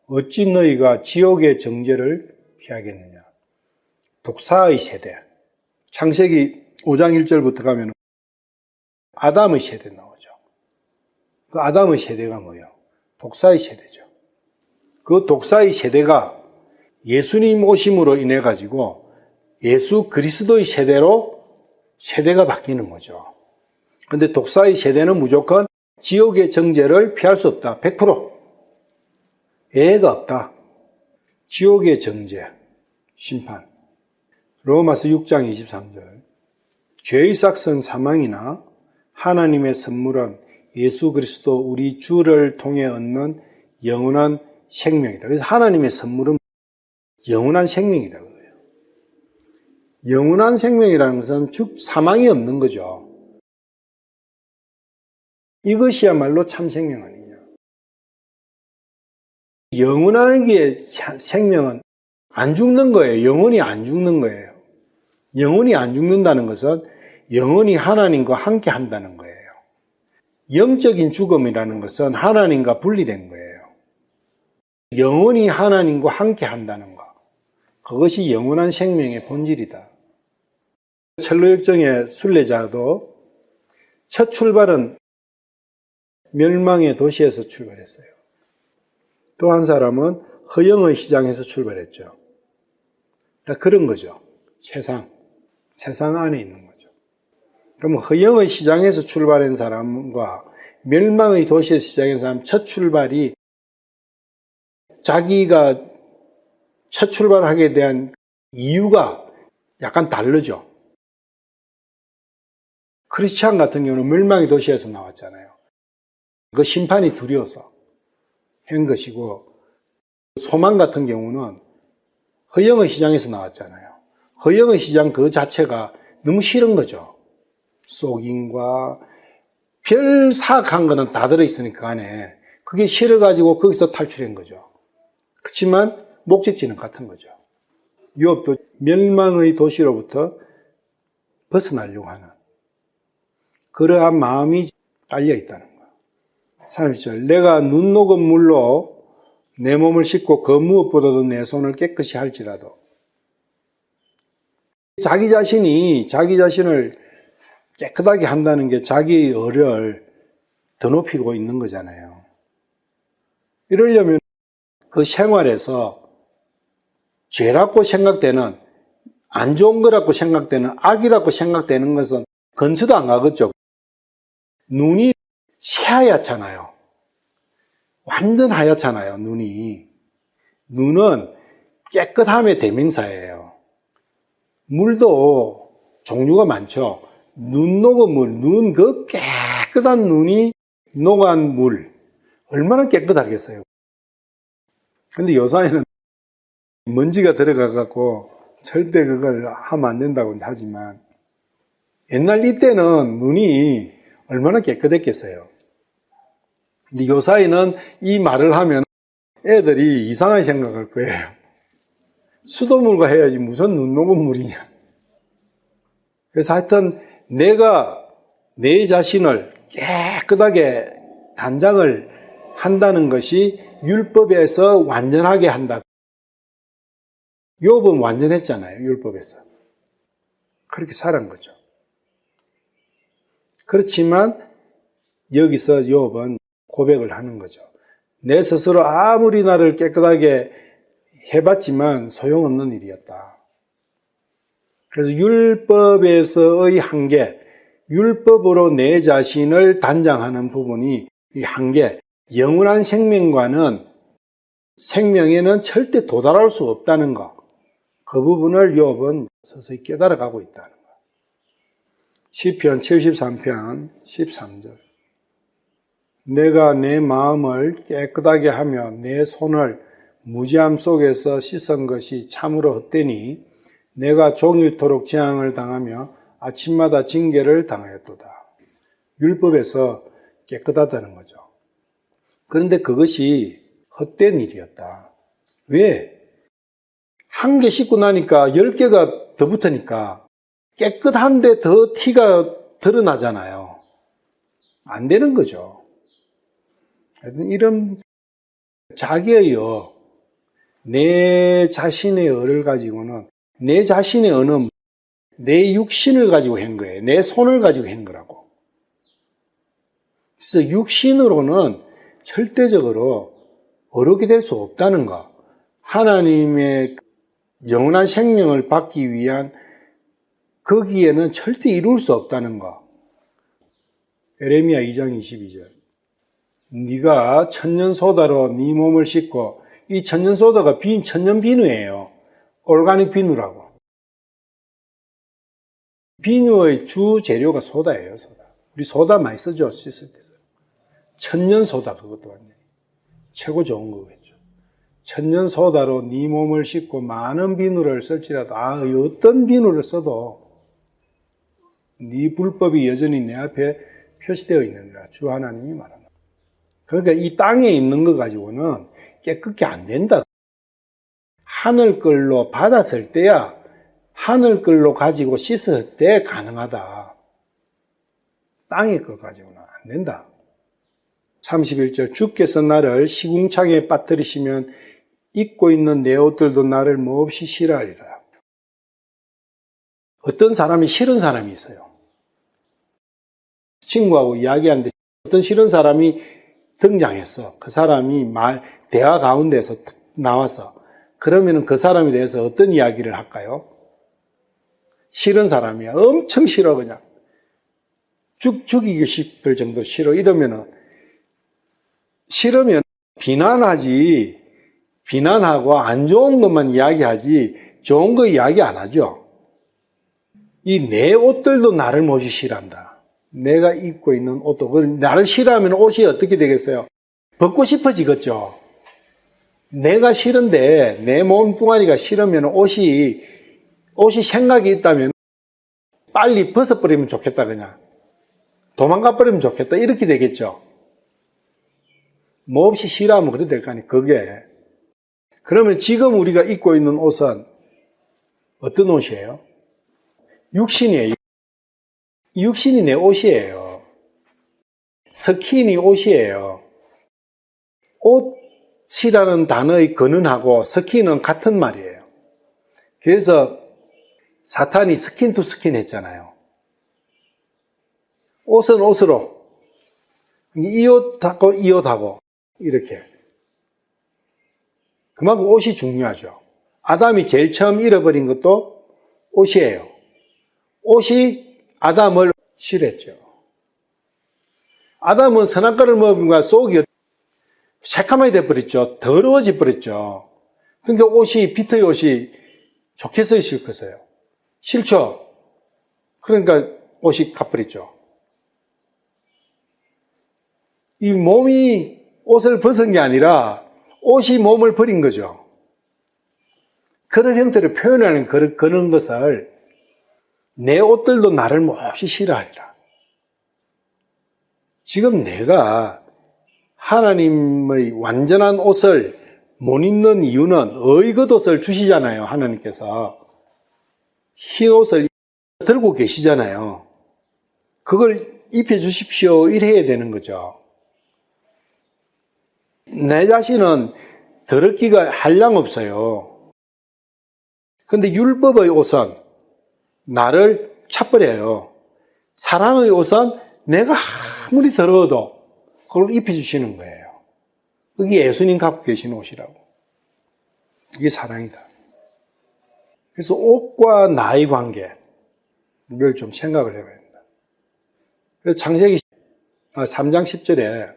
어찌 너희가 지옥의 정죄를 피하겠느냐. 독사의 세대. 창세기 5장 1절부터 가면 아담의 세대 나오죠. 그 아담의 세대가 뭐예요? 독사의 세대죠. 그 독사의 세대가 예수님 오심으로 인해 가지고 예수 그리스도의 세대로 세대가 바뀌는 거죠. 근데 독사의 세대는 무조건 지옥의 정죄를 피할 수 없다. 100%. 예외가 없다. 지옥의 정죄, 심판. 로마서 6장 23절. 죄의 삭은 사망이나 하나님의 선물은 예수 그리스도 우리 주를 통해 얻는 영원한 생명이다. 그래서 하나님의 선물은 영원한 생명이다. 영원한 생명이라는 것은 사망이 없는 거죠. 이것이야말로 참 생명 아니냐. 영원하게 생명은 안 죽는 거예요. 영원히 안 죽는 거예요. 영원히 안 죽는다는 것은 영원히 하나님과 함께 한다는 거예요. 영적인 죽음이라는 것은 하나님과 분리된 거예요. 영원히 하나님과 함께 한다는 것. 그것이 영원한 생명의 본질이다. 첼로역정의 순례자도 첫 출발은 멸망의 도시에서 출발했어요. 또 한 사람은 허영의 시장에서 출발했죠. 다 그런 거죠. 세상 안에 있는 거죠. 그럼 허영의 시장에서 출발한 사람과 멸망의 도시에서 시작한 사람 첫 출발이 자기가 첫 출발하게 대한 이유가 약간 다르죠. 크리스찬 같은 경우는 멸망의 도시에서 나왔잖아요. 그 심판이 두려워서 한 것이고, 소망 같은 경우는 허영의 시장에서 나왔잖아요. 허영의 시장 그 자체가 너무 싫은 거죠. 속임과 별 사악한 거는 다 들어있으니까 그 안에 그게 싫어가지고 거기서 탈출한 거죠. 그렇지만 목적지는 같은 거죠. 유업도 멸망의 도시로부터 벗어나려고 하는 그러한 마음이 깔려 있다는 거예요. 30절 내가 눈 녹은 물로 내 몸을 씻고 그 무엇보다도 내 손을 깨끗이 할지라도 자기 자신을 깨끗하게 한다는 게 자기의 의를 더 높이고 있는 거잖아요. 이러려면 그 생활에서 죄라고 생각되는 안 좋은 거라고 생각되는 악이라고 생각되는 것은 근처도 안 가겠죠. 눈이 새하얗잖아요. 완전 하얗잖아요, 눈이. 눈은 깨끗함의 대명사예요. 물도 종류가 많죠. 눈 녹은 물, 그 깨끗한 눈이 녹은 물. 얼마나 깨끗하겠어요. 근데 요사이는 먼지가 들어가갖고 절대 그걸 하면 안 된다고 하지만 옛날 이때는 눈이 얼마나 깨끗했겠어요. 근데 요사이는 이 말을 하면 애들이 이상하게 생각할 거예요. 수돗물과 해야지 무슨 눈 녹은 물이냐. 그래서 하여튼 내가 내 자신을 깨끗하게 단장을 한다는 것이 율법에서 완전하게 한다. 욥은 완전했잖아요, 율법에서. 그렇게 살은 거죠. 그렇지만 여기서 욥은 고백을 하는 거죠. 내 스스로 아무리 나를 깨끗하게 해봤지만 소용없는 일이었다. 그래서 율법에서의 한계, 율법으로 내 자신을 단장하는 부분이 이 한계, 영원한 생명에는 절대 도달할 수 없다는 것. 그 부분을 욥은 서서히 깨달아가고 있다는 것. 시편 73편 13절. 내가 내 마음을 깨끗하게 하며 내 손을 무지함 속에서 씻은 것이 참으로 헛되니 내가 종일토록 재앙을 당하며 아침마다 징계를 당하였도다. 율법에서 깨끗하다는 거죠. 그런데 그것이 헛된 일이었다. 왜? 한 개 씻고 나니까 10개가 더 붙으니까 깨끗한데 더 티가 드러나잖아요. 안 되는 거죠. 이런 자기의 내 자신의 의를 가지고는 내 자신의 의는 내 육신을 가지고 한 거예요. 내 손을 가지고 한 거라고. 그래서 육신으로는 절대적으로 어렵게 될 수 없다는 거. 하나님의 영원한 생명을 받기 위한 거기에는 절대 이룰 수 없다는 거. 에레미야 2장 22절. 네가 천년소다로 네 몸을 씻고, 이 천년소다가 천년 비누예요. 올가닉 비누라고. 비누의 주 재료가 소다예요, 소다. 우리 소다 많이 쓰죠, 씻을 때. 천년소다, 그것도 완전히 최고 좋은 거겠죠. 천년소다로 네 몸을 씻고 많은 비누를 쓸지라도, 어떤 비누를 써도 네 불법이 여전히 내 앞에 표시되어 있느니라. 주 하나님이 말한다. 그러니까 이 땅에 있는 거 가지고는 깨끗게 안 된다. 하늘걸로 받았을 때야 하늘걸로 가지고 씻을 때 가능하다. 땅의 것 가지고는 안 된다. 31절. 주께서 나를 시궁창에 빠뜨리시면 입고 있는 내 옷들도 나를 몹시 싫어하리라. 어떤 사람이 싫은 사람이 있어요. 친구하고 이야기하는데 어떤 싫은 사람이 등장했어. 그 사람이 대화 가운데서 나와서 그러면 그 사람에 대해서 어떤 이야기를 할까요? 싫은 사람이야. 엄청 싫어 그냥. 죽이고 싶을 정도 싫어. 이러면은 싫으면 비난하지. 비난하고 안 좋은 것만 이야기하지 좋은 거 이야기 안 하죠. 이 내 옷들도 나를 몹시 싫어한다. 내가 입고 있는 옷도 나를 싫어하면 옷이 어떻게 되겠어요? 벗고 싶어지겠죠. 내가 싫은데 내 몸뚱아리가 싫으면 옷이 생각이 있다면 빨리 벗어버리면 좋겠다, 그냥 도망가 버리면 좋겠다, 이렇게 되겠죠. 몹시 싫어하면 그래 될 거 아니에요. 그게 그러면 지금 우리가 입고 있는 옷은 어떤 옷이에요? 육신이에요. 육신이 내 옷이에요. 스킨이 옷이에요. 옷이라는 단어의 근원하고 스킨은 같은 말이에요. 그래서 사탄이 스킨 투 스킨 했잖아요. 옷은 옷으로, 이 옷하고 이 옷하고 이렇게. 그만큼 옷이 중요하죠. 아담이 제일 처음 잃어버린 것도 옷이에요. 옷이 아담을 싫어했죠. 아담은 선악과를 먹으니까 속이 새까맣게 돼버렸죠. 더러워져 버렸죠. 그러니까 피터의 옷이 좋겠어요, 싫겠어요? 싫죠. 그러니까 옷이 가버렸죠. 이 몸이 옷을 벗은 게 아니라 옷이 몸을 버린 거죠. 그런 형태를 표현하는 그런 것을 내 옷들도 나를 몹시 싫어하리라. 지금 내가 하나님의 완전한 옷을 못 입는 이유는 의겉옷을 주시잖아요. 하나님께서 흰 옷을 들고 계시잖아요. 그걸 입혀 주십시오, 이래야 되는 거죠. 내 자신은 더럽기가 한량없어요. 근데 율법의 옷은 나를 차버려요. 사랑의 옷은 내가 아무리 더러워도 그걸 입혀주시는 거예요. 그게 예수님 갖고 계신 옷이라고. 이게 사랑이다. 그래서 옷과 나의 관계, 이걸 좀 생각을 해봐야 된다. 그래서 창세기 3장 10절에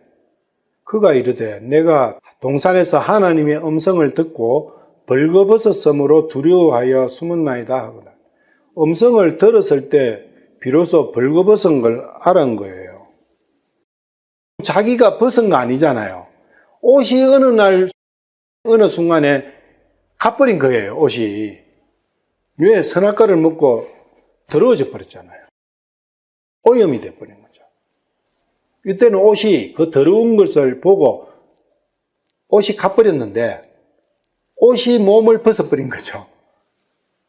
그가 이르되 내가 동산에서 하나님의 음성을 듣고 벌거벗었으므로 두려워하여 숨었나이다 하거나, 음성을 들었을 때 비로소 벌거벗은 걸 알은 거예요. 자기가 벗은 거 아니잖아요. 옷이 어느 순간에 가버린 거예요, 옷이. 왜? 선악과를 먹고 더러워져 버렸잖아요. 오염이 돼버린 거죠. 이때는 옷이 그 더러운 것을 보고 옷이 가버렸는데 옷이 몸을 벗어버린 거죠.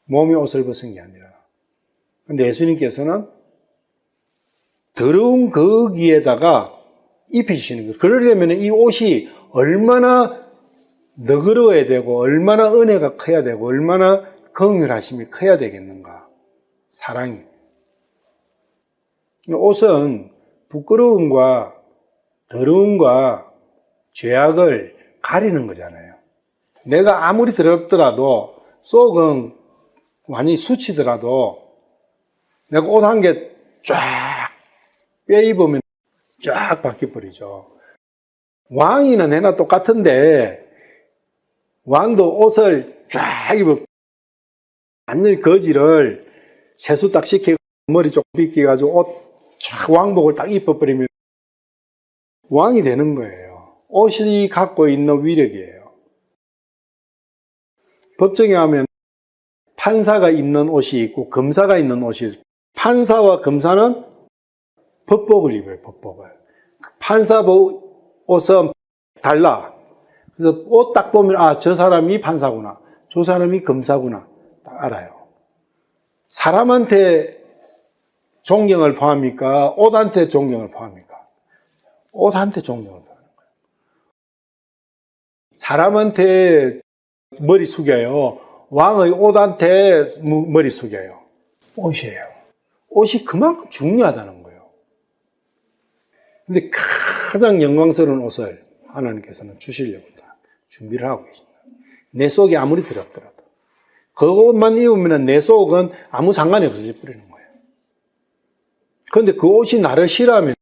몸이 옷을 벗은 게 아니라. 근데 예수님께서는 더러운 거기에다가 입혀주시는 거예요. 그러려면 이 옷이 얼마나 너그러워야 되고 얼마나 은혜가 커야 되고 얼마나 긍휼하심이 커야 되겠는가. 사랑이. 옷은 부끄러움과 더러움과 죄악을 가리는 거잖아요. 내가 아무리 더럽더라도 속은 완전히 수치더라도 내가 옷 한 개 쫙 빼입으면 쫙 바뀌어버리죠. 왕이나 내나 똑같은데 왕도 옷을 쫙 입어 완전히 거지를 세수 딱 시키고 머리 쪽 빗겨가지고 옷 쫙 왕복을 딱 입어버리면 왕이 되는 거예요. 옷이 갖고 있는 위력이에요. 법정에 하면 판사가 입는 옷이 있고 검사가 입는 옷이 있고, 판사와 검사는 법복을 입어요. 법복을. 판사 옷은 달라. 그래서 옷 딱 보면 아, 저 사람이 판사구나, 저 사람이 검사구나 딱 알아요. 사람한테 존경을 포함합니까? 옷한테 존경을 포함합니까? 옷한테 존경을 포함하는 거예요. 사람한테 머리 숙여요. 왕의 옷한테 머리 숙여요. 옷이에요. 옷이 그만큼 중요하다는 거예요. 근데 가장 영광스러운 옷을 하나님께서는 주시려고 다 준비를 하고 계십니다. 내 속이 아무리 더럽더라도 그 옷만 입으면 내 속은 아무 상관이 없어져 버리는 거예요. 그런데 그 옷이 나를 싫어하면,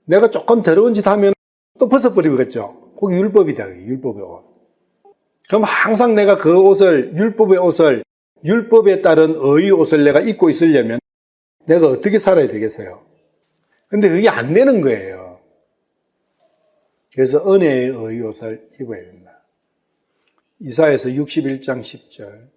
내가 조금 더러운 짓 하면 또 벗어버리겠죠. 그게 율법이다. 율법의 옷. 그럼 항상 내가 그 옷을, 율법의 옷을 율법에 따른 의의 옷을 내가 입고 있으려면 내가 어떻게 살아야 되겠어요? 근데 그게 안 되는 거예요. 그래서 은혜의 의의 옷을 입어야 된다. 이사야서 61장 10절.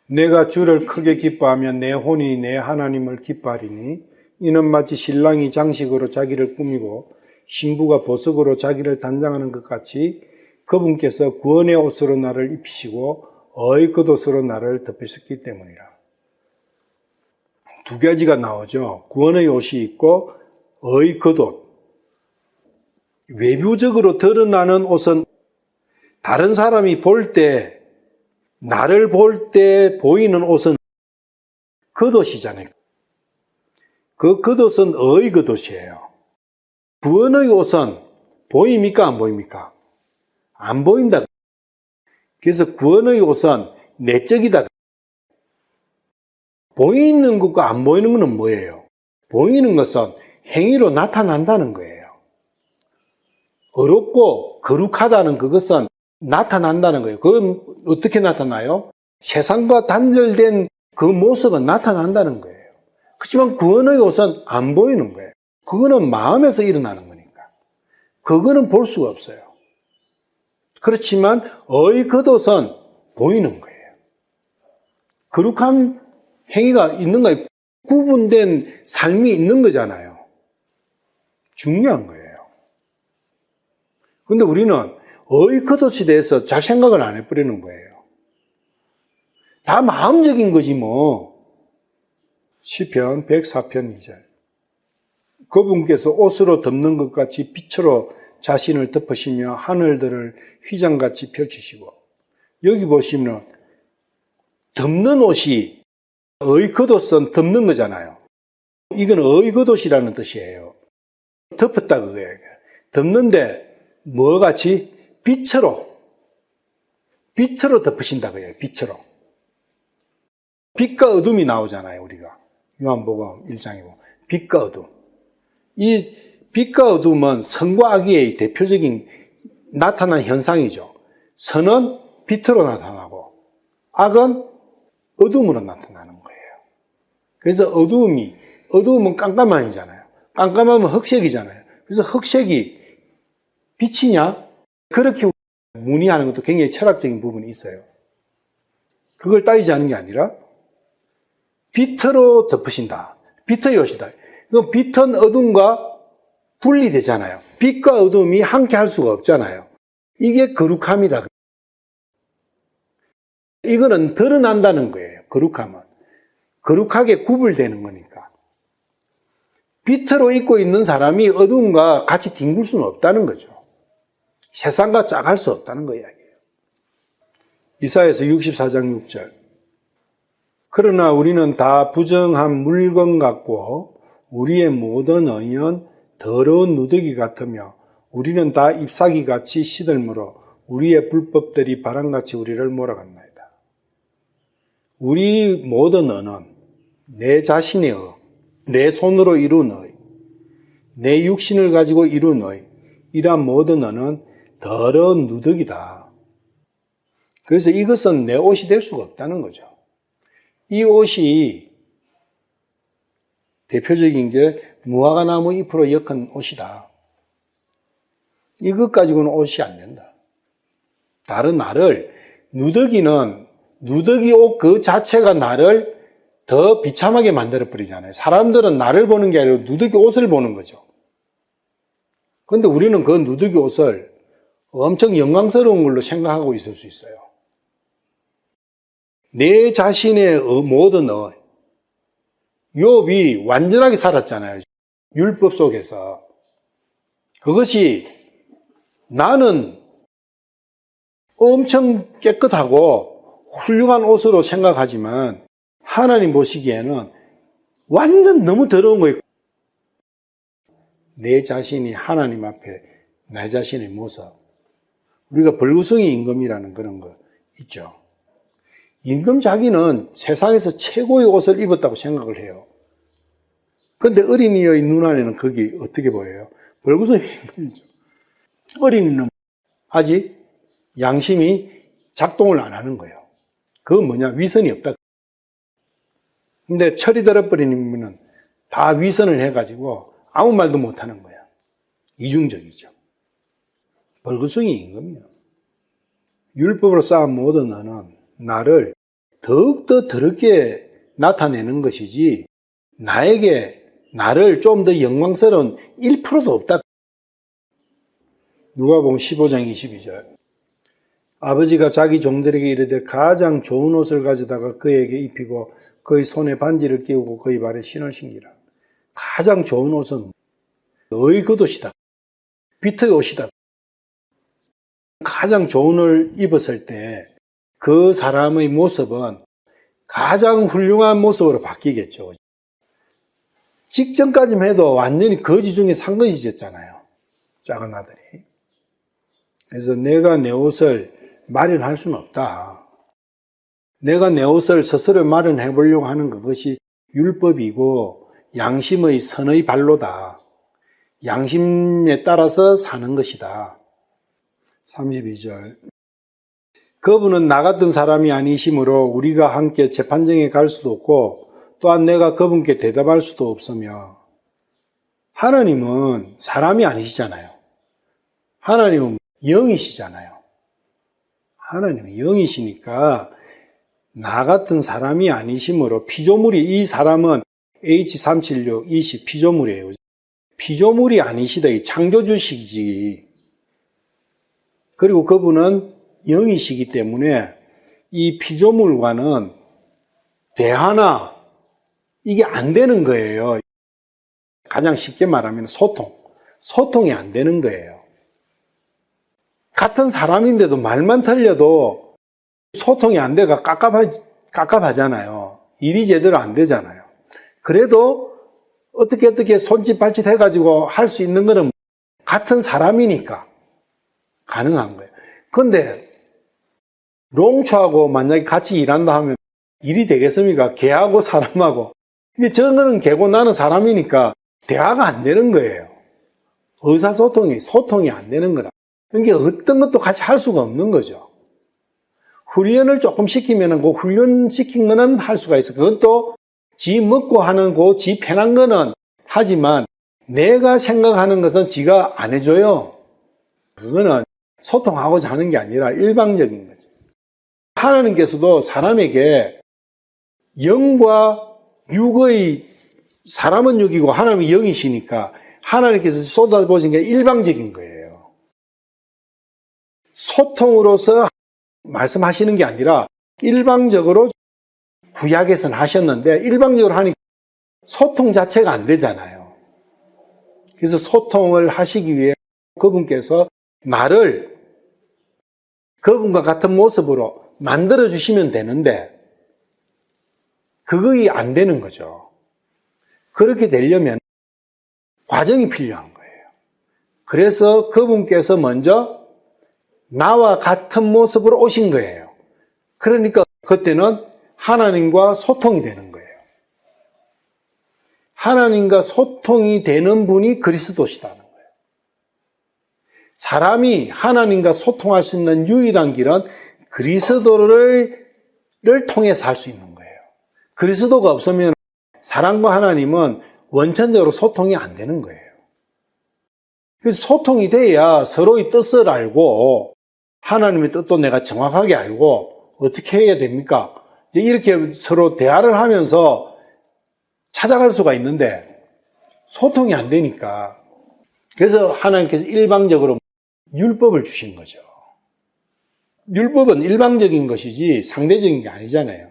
내가 주를 크게 기뻐하며 내 혼이 내 하나님을 기뻐하리니 이는 마치 신랑이 장식으로 자기를 꾸미고 신부가 보석으로 자기를 단장하는 것 같이 그분께서 구원의 옷으로 나를 입히시고 의의 겉옷으로 나를 덮으셨기 때문이라. 두 가지가 나오죠. 구원의 옷이 있고 의의 겉옷. 외부적으로 드러나는 옷은 다른 사람이 볼 때, 나를 볼 때 보이는 옷은 겉옷이잖아요. 그 겉옷은 의의 겉옷이에요. 구원의 옷은 보입니까? 안 보입니까? 안 보인다. 그래서 구원의 옷은 내적이다. 보이는 것과 안 보이는 것은 뭐예요? 보이는 것은 행위로 나타난다는 거예요. 어렵고 거룩하다는 그것은 나타난다는 거예요. 그건 어떻게 나타나요? 세상과 단절된 그 모습은 나타난다는 거예요. 그렇지만 구원의 옷은 안 보이는 거예요. 그거는 마음에서 일어나는 거니까. 그거는 볼 수가 없어요. 그렇지만 의의 겉옷은 보이는 거예요. 거룩한 행위가 있는 거예요. 구분된 삶이 있는 거잖아요. 중요한 거예요. 근데 우리는 의의 겉옷에 대해서 잘 생각을 안 해버리는 거예요. 다 마음적인 거지 뭐. 시편 104편 2절. 그분께서 옷으로 덮는 것 같이 빛으로 자신을 덮으시며 하늘들을 휘장같이 펼치시고. 여기 보시면 덮는 옷이 의의 겉옷은 덮는 거잖아요. 이건 의의 겉옷이라는 뜻이에요. 덮었다 그거예요. 덮는데 뭐같이? 빛으로 덮으신다 그래요. 빛으로. 빛과 어둠이 나오잖아요. 우리가 요한복음 1장에 보면 빛과 어둠. 이 빛과 어둠은 선과 악의 대표적인 나타난 현상이죠. 선은 빛으로 나타나고 악은 어둠으로 나타나는 거예요. 그래서 어두움은 깜깜함이잖아요. 깜깜하면 흑색이잖아요. 그래서 흑색이 빛이냐? 그렇게 문의하는 것도 굉장히 철학적인 부분이 있어요. 그걸 따지지 않는 게 아니라 빛으로 덮으신다. 빛의 옷이다. 그 빛은 어둠과 분리되잖아요. 빛과 어둠이 함께 할 수가 없잖아요. 이게 거룩함이다. 이거는 드러난다는 거예요. 거룩함은. 거룩하게 구분되는 거니까. 빛으로 입고 있는 사람이 어둠과 같이 뒹굴 수는 없다는 거죠. 세상과 짝할 수 없다는 거 이야기예요. 이사야서 64장 6절. 그러나 우리는 다 부정한 물건 같고 우리의 모든 의는 더러운 누더기 같으며 우리는 다 잎사귀같이 시들므로 우리의 불법들이 바람같이 우리를 몰아갔나이다. 우리 모든 의는 내 자신의 의, 내 손으로 이룬 의, 내 육신을 가지고 이룬 의, 이러한 모든 의는 더러운 누더기다. 그래서 이것은 내 옷이 될 수가 없다는 거죠. 이 옷이 대표적인 게 무화과나무 잎으로 엮은 옷이다. 이것 가지고는 옷이 안 된다. 다른 나를, 누더기 옷 그 자체가 나를 더 비참하게 만들어버리잖아요. 사람들은 나를 보는 게 아니라 누더기 옷을 보는 거죠. 그런데 우리는 그 누더기 옷을 엄청 영광스러운 걸로 생각하고 있을 수 있어요. 내 자신의 모든 욥이 완전하게 살았잖아요. 율법 속에서. 그것이 나는 엄청 깨끗하고 훌륭한 옷으로 생각하지만 하나님 보시기에는 완전 너무 더러운 거예요. 내 자신이 하나님 앞에 내 자신의 모습. 우리가 벌구성이 임금이라는 그런 거 있죠. 임금 자기는 세상에서 최고의 옷을 입었다고 생각을 해요. 그런데 어린이의 눈 안에는 그게 어떻게 보여요? 벌구성이 임금이죠. 어린이는 아직 양심이 작동을 안 하는 거예요. 그건 뭐냐? 위선이 없다. 근데 철이 들어버리면 다 위선을 해가지고 아무 말도 못하는 거야. 이중적이죠. 벌거숭이 임금이야. 율법으로 쌓은 모든 너는 나를 더욱더 더럽게 나타내는 것이지 나를 좀 더 영광스러운 1%도 없다. 누가복음 15장 22절. 아버지가 자기 종들에게 이르되 가장 좋은 옷을 가져다가 그에게 입히고 그의 손에 반지를 끼우고 그의 발에 신을 신기라. 가장 좋은 옷은 너의 겉옷이다. 비트의 옷이다. 가장 좋은 옷을 입었을 때 그 사람의 모습은 가장 훌륭한 모습으로 바뀌겠죠. 직전까지만 해도 완전히 거지 중에 상거지였잖아요. 작은 아들이. 그래서 내가 내 옷을 마련할 수는 없다. 내가 내 옷을 스스로 마련해 보려고 하는 그것이 율법이고 양심의 선의 발로다. 양심에 따라서 사는 것이다. 32절. 그분은 나 같은 사람이 아니시므로 우리가 함께 재판정에 갈 수도 없고 또한 내가 그분께 대답할 수도 없으며 하나님은 사람이 아니시잖아요. 하나님은 영이시잖아요. 하나님은 영이시니까 나 같은 사람이 아니시므로 피조물이 이 사람은 H376 20 피조물이에요. 피조물이 아니시다. 이 창조주시지. 그리고 그분은 영이시기 때문에 이 피조물과는 대화나 이게 안 되는 거예요. 가장 쉽게 말하면 소통이 안 되는 거예요. 같은 사람인데도 말만 틀려도 소통이 안 돼가 깝깝하잖아요. 일이 제대로 안 되잖아요. 그래도 어떻게 손짓 발짓 해가지고 할 수 있는 거는 같은 사람이니까 가능한 거예요. 근데 롱초하고 만약에 같이 일한다 하면 일이 되겠습니까? 개하고 사람하고. 이게 저거는 개고 나는 사람이니까 대화가 안 되는 거예요. 소통이 안 되는 거라. 그러니까 어떤 것도 같이 할 수가 없는 거죠. 훈련을 조금 시키면 그 훈련시킨 거는 할 수가 있어요. 그건 또 지 먹고 하는 지 편한 거는 하지만 내가 생각하는 것은 지가 안 해줘요. 그거는 소통하고자 하는 게 아니라 일방적인 거죠. 하나님께서도 사람에게 영과 육의 사람은 육이고 하나님은 영이시니까 하나님께서 쏟아보신 게 일방적인 거예요. 소통으로서 말씀하시는 게 아니라 일방적으로 구약에서는 하셨는데 일방적으로 하니까 소통 자체가 안 되잖아요. 그래서 소통을 하시기 위해 그분께서 나를 그분과 같은 모습으로 만들어주시면 되는데 그것이 안 되는 거죠. 그렇게 되려면 과정이 필요한 거예요. 그래서 그분께서 먼저 나와 같은 모습으로 오신 거예요. 그러니까 그때는 하나님과 소통이 되는 거예요. 하나님과 소통이 되는 분이 그리스도시다는 거예요. 사람이 하나님과 소통할 수 있는 유일한 길은 그리스도를 통해서 할 수 있는 거예요. 그리스도가 없으면 사람과 하나님은 원천적으로 소통이 안 되는 거예요. 그래서 소통이 돼야 서로의 뜻을 알고 하나님의 뜻도 내가 정확하게 알고 어떻게 해야 됩니까? 이제 이렇게 서로 대화를 하면서 찾아갈 수가 있는데 소통이 안 되니까 그래서 하나님께서 일방적으로 율법을 주신 거죠. 율법은 일방적인 것이지 상대적인 게 아니잖아요.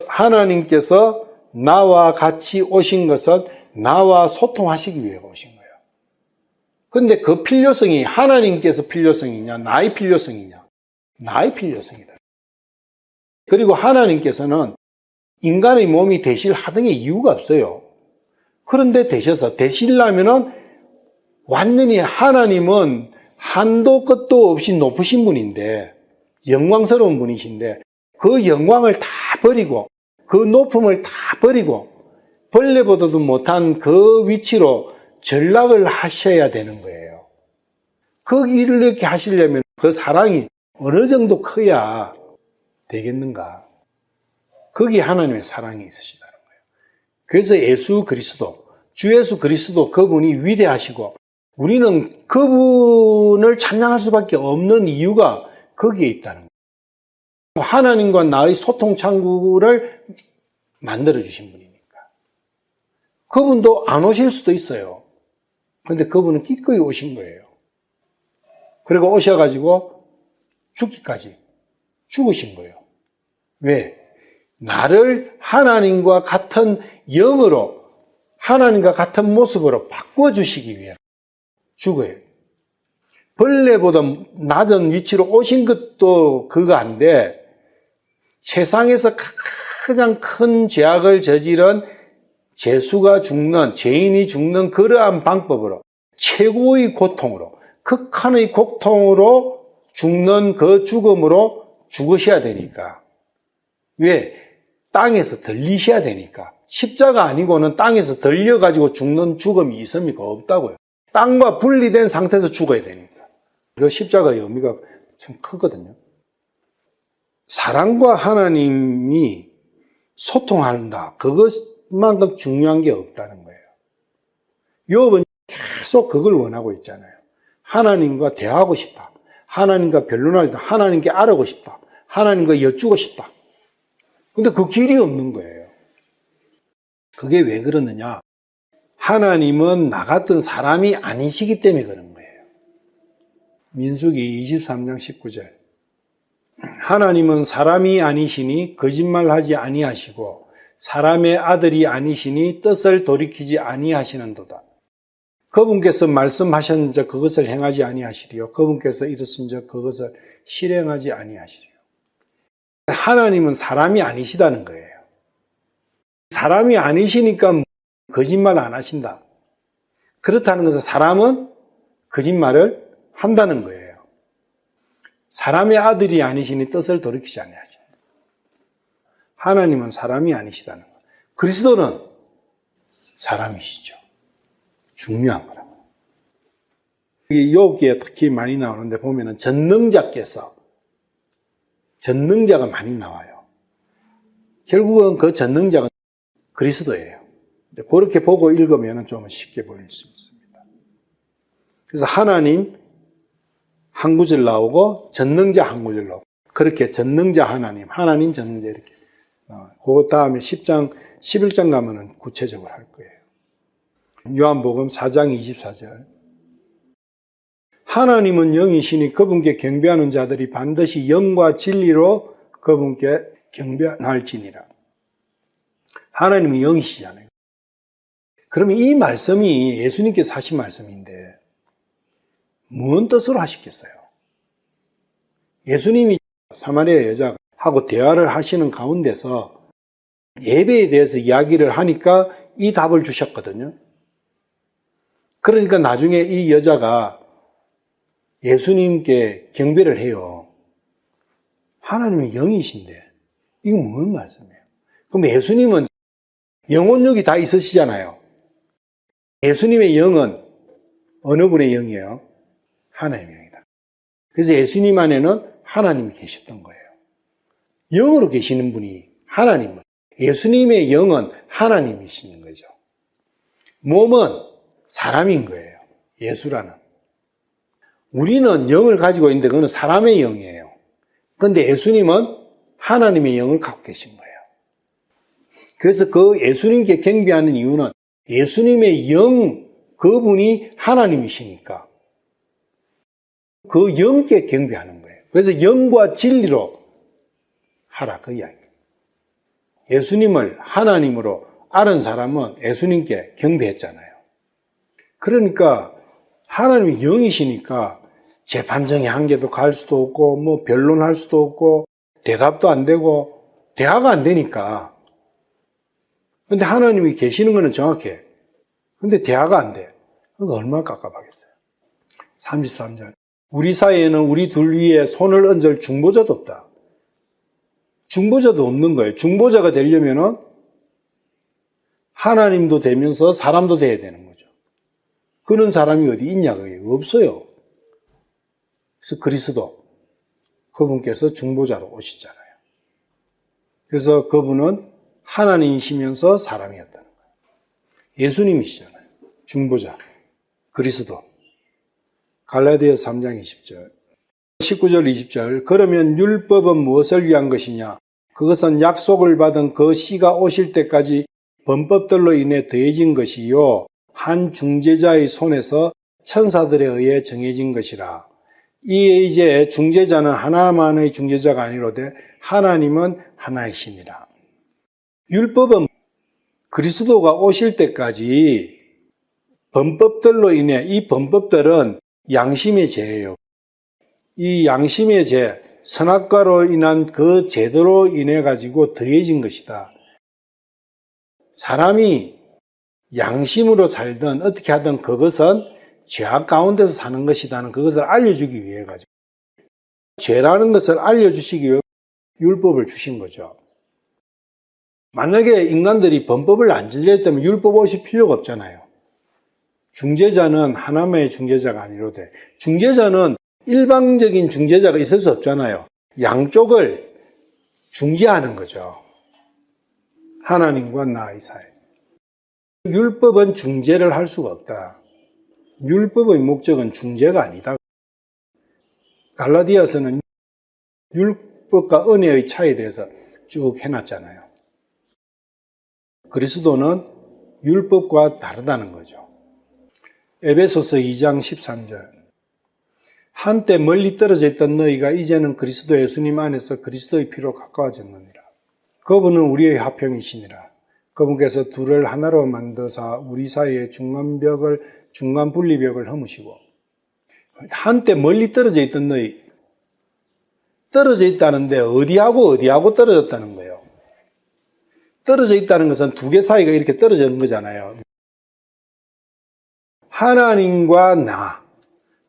하나님께서 나와 같이 오신 것은 나와 소통하시기 위해 오신 거예요. 근데 그 필요성이 하나님께서 필요성이냐 나의 필요성이냐 나의 필요성이다. 그리고 하나님께서는 인간의 몸이 대실하던 게 이유가 없어요. 그런데 되시려면은 완전히 하나님은 한도 끝도 없이 높으신 분인데 영광스러운 분이신데 그 영광을 다 버리고 그 높음을 다 버리고 벌레보다도 못한 그 위치로 전락을 하셔야 되는 거예요. 그 일을 이렇게 하시려면 그 사랑이 어느 정도 커야 되겠는가? 거기에 하나님의 사랑이 있으시다는 거예요. 그래서 예수 그리스도, 주 예수 그리스도 그분이 위대하시고 우리는 그분을 찬양할 수밖에 없는 이유가 거기에 있다는 거예요. 하나님과 나의 소통 창구를 만들어주신 분이니까. 그분도 안 오실 수도 있어요. 그런데 그분은 기꺼이 오신 거예요. 그리고 오셔가지고 죽기까지 죽으신 거예요. 왜? 나를 하나님과 같은 영으로, 하나님과 같은 모습으로 바꿔주시기 위해 죽어요. 벌레보다 낮은 위치로 오신 것도 그거 안 돼. 세상에서 가장 큰 죄악을 저지른 죄수가 죽는, 죄인이 죽는 그러한 방법으로, 최고의 고통으로, 극한의 고통으로 죽는 그 죽음으로 죽으셔야 되니까. 왜? 땅에서 들리셔야 되니까. 십자가 아니고는 땅에서 들려가지고 죽는 죽음이 있습니까? 없다고요. 땅과 분리된 상태에서 죽어야 되니까. 그 십자가의 의미가 참 크거든요. 사랑과 하나님이 소통한다. 그것만큼 중요한 게 없다는 거예요. 욥은 계속 그걸 원하고 있잖아요. 하나님과 대화하고 싶다. 하나님과 변론하고 싶다. 하나님께 알아보고 싶다. 하나님과 여쭈고 싶다. 근데 그 길이 없는 거예요. 그게 왜 그러느냐? 하나님은 나 같은 사람이 아니시기 때문에 그런 거예요. 민수기 23장 19절. 하나님은 사람이 아니시니 거짓말하지 아니하시고 사람의 아들이 아니시니 뜻을 돌이키지 아니하시는도다. 그분께서 말씀하셨는즉 그것을 행하지 아니하시리요. 그분께서 이르신즉 그것을 실행하지 아니하시리요. 하나님은 사람이 아니시다는 거예요. 사람이 아니시니까 거짓말 안 하신다. 그렇다는 것은 사람은 거짓말을 한다는 거예요. 사람의 아들이 아니시니 뜻을 돌이키지 아니하신다. 하나님은 사람이 아니시다는 거예요. 그리스도는 사람이시죠. 중요한 거라고. 욥기에 특히 많이 나오는데 보면은 전능자가 많이 나와요. 결국은 그 전능자가 그리스도예요. 그렇게 보고 읽으면 좀 쉽게 보일 수 있습니다. 그래서 하나님 한 구절 나오고 전능자 한 구절 나오고 그렇게 전능자 하나님 전능자 이렇게 그 다음에 10장, 11장 가면은 구체적으로 할 거예요. 요한복음 4장 24절. 하나님은 영이시니 그분께 경배하는 자들이 반드시 영과 진리로 그분께 경배할지니라. 하나님은 영이시잖아요. 그러면 이 말씀이 예수님께서 하신 말씀인데 무슨 뜻으로 하시겠어요? 예수님이 사마리아 여자하고 대화를 하시는 가운데서 예배에 대해서 이야기를 하니까 이 답을 주셨거든요. 그러니까 나중에 이 여자가 예수님께 경배를 해요. 하나님은 영이신데 이거 무슨 말씀이에요? 그럼 예수님은 영혼력이 다 있으시잖아요. 예수님의 영은 어느 분의 영이에요? 하나님의 영이다. 그래서 예수님 안에는 하나님이 계셨던 거예요. 영으로 계시는 분이 하나님은, 예수님의 영은 하나님이시는 거죠. 몸은 사람인 거예요. 예수라는. 우리는 영을 가지고 있는데 그건 사람의 영이에요. 그런데 예수님은 하나님의 영을 갖고 계신 거예요. 그래서 그 예수님께 경배하는 이유는 예수님의 영, 그분이 하나님이시니까 그 영께 경배하는 거예요. 그래서 영과 진리로 하라 그 이야기예요. 예수님을 하나님으로 알은 사람은 예수님께 경배했잖아요. 그러니까 하나님이 영이시니까 재판정의 한계도 갈 수도 없고 뭐 변론할 수도 없고 대답도 안 되고 대화가 안 되니까. 근데 하나님이 계시는 거는 정확해. 근데 대화가 안 돼. 그러니까 얼마나 깝깝하겠어요. 33절. 우리 사이에는 우리 둘 위에 손을 얹을 중보자도 없다. 중보자도 없는 거예요. 중보자가 되려면은 하나님도 되면서 사람도 돼야 되는 거죠. 그런 사람이 어디 있냐고요? 없어요. 그래서 그리스도, 그분께서 중보자로 오시잖아요. 그래서 그분은 하나님이시면서 사람이었다는 거예요. 예수님이시잖아요. 중보자, 그리스도. 갈라디아서 3장 20절, 19절, 20절. 그러면 율법은 무엇을 위한 것이냐? 그것은 약속을 받은 그 씨가 오실 때까지 범법들로 인해 더해진 것이요, 한 중재자의 손에서 천사들에 의해 정해진 것이라. 이제 중재자는 하나만의 중재자가 아니로되 하나님은 하나이시니라. 율법은 그리스도가 오실 때까지 범법들로 인해, 이 범법들은 양심의 죄예요. 이 양심의 죄, 선악과로 인한 그 죄도로 인해 가지고 더해진 것이다. 사람이 양심으로 살든 어떻게 하든 그것은 죄악 가운데서 사는 것이다는 그것을 알려주기 위해 가지고, 죄라는 것을 알려주시기 위해 율법을 주신 거죠. 만약에 인간들이 범법을 안 지켰다면 율법 없이 필요가 없잖아요. 중재자는 하나만의 중재자가 아니로되, 중재자는 일방적인 중재자가 있을 수 없잖아요. 양쪽을 중재하는 거죠. 하나님과 나의 사이. 율법은 중재를 할 수가 없다. 율법의 목적은 중재가 아니다. 갈라디아서는 율법과 은혜의 차이에 대해서 쭉 해놨잖아요. 그리스도는 율법과 다르다는 거죠. 에베소서 2장 13절. 한때 멀리 떨어져 있던 너희가 이제는 그리스도 예수님 안에서 그리스도의 피로 가까워졌느니라. 그분은 우리의 화평이시니라. 그분께서 둘을 하나로 만드사 우리 사이에 중간 분리벽을 허무시고. 한때 멀리 떨어져 있던 너희, 떨어져 있다는데 어디하고 떨어졌다는 거예요. 떨어져 있다는 것은 두 개 사이가 이렇게 떨어져 있는 거잖아요. 하나님과 나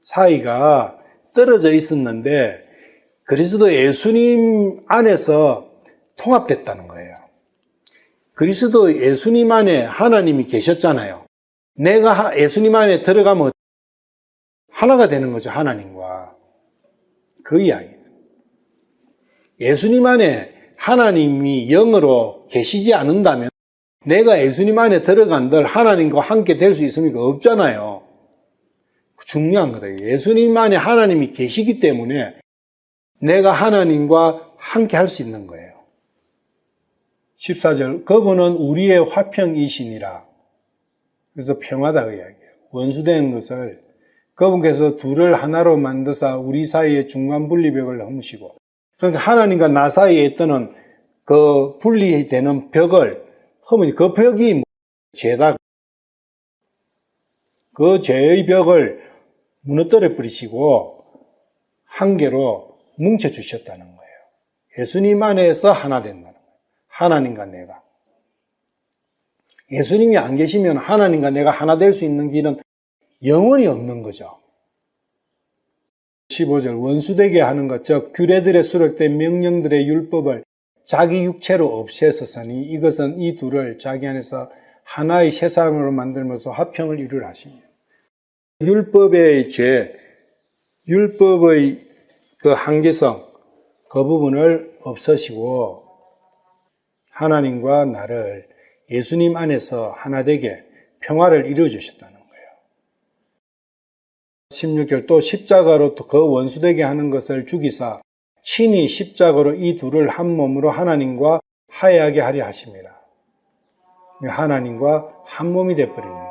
사이가 떨어져 있었는데 그리스도 예수님 안에서 통합됐다는 거예요. 그리스도 예수님 안에 하나님이 계셨잖아요. 내가 예수님 안에 들어가면 하나가 되는 거죠, 하나님과. 그 이야기예요. 예수님 안에 하나님이 영으로 계시지 않는다면 내가 예수님 안에 들어간들 하나님과 함께 될 수 있습니까? 없잖아요. 중요한 거다. 예수님 안에 하나님이 계시기 때문에 내가 하나님과 함께 할 수 있는 거예요. 14절, 그분은 우리의 화평이시니라. 그래서 평화다 그 이야기예요. 원수된 것을 그분께서 둘을 하나로 만드사 우리 사이에 중간 분리벽을 허무시고, 그러니까 하나님과 나 사이에 있던 그 분리되는 벽을 허무니, 그 벽이 죄다. 그 죄의 벽을 무너뜨려 버리시고 한 개로 뭉쳐 주셨다는 거예요. 예수님 안에서 하나 된다는 거예요. 하나님과 내가. 예수님이 안 계시면 하나님과 내가 하나 될 수 있는 길은 영원히 없는 거죠. 15절, 원수되게 하는 것, 즉 규례들에 수록된 명령들의 율법을 자기 육체로 없애서서니 이것은 이 둘을 자기 안에서 하나의 새 사람으로 만들면서 화평을 이루려 하십니다. 율법의 죄, 율법의 그 한계성, 그 부분을 없애시고 하나님과 나를 예수님 안에서 하나 되게 평화를 이루어 주셨다는 거예요. 16절, 또 십자가로 그 원수되게 하는 것을 죽이사 친히 십자가로 이 둘을 한 몸으로 하나님과 화해하게 하려 하십니다. 하나님과 한 몸이 되어버리는 거예요.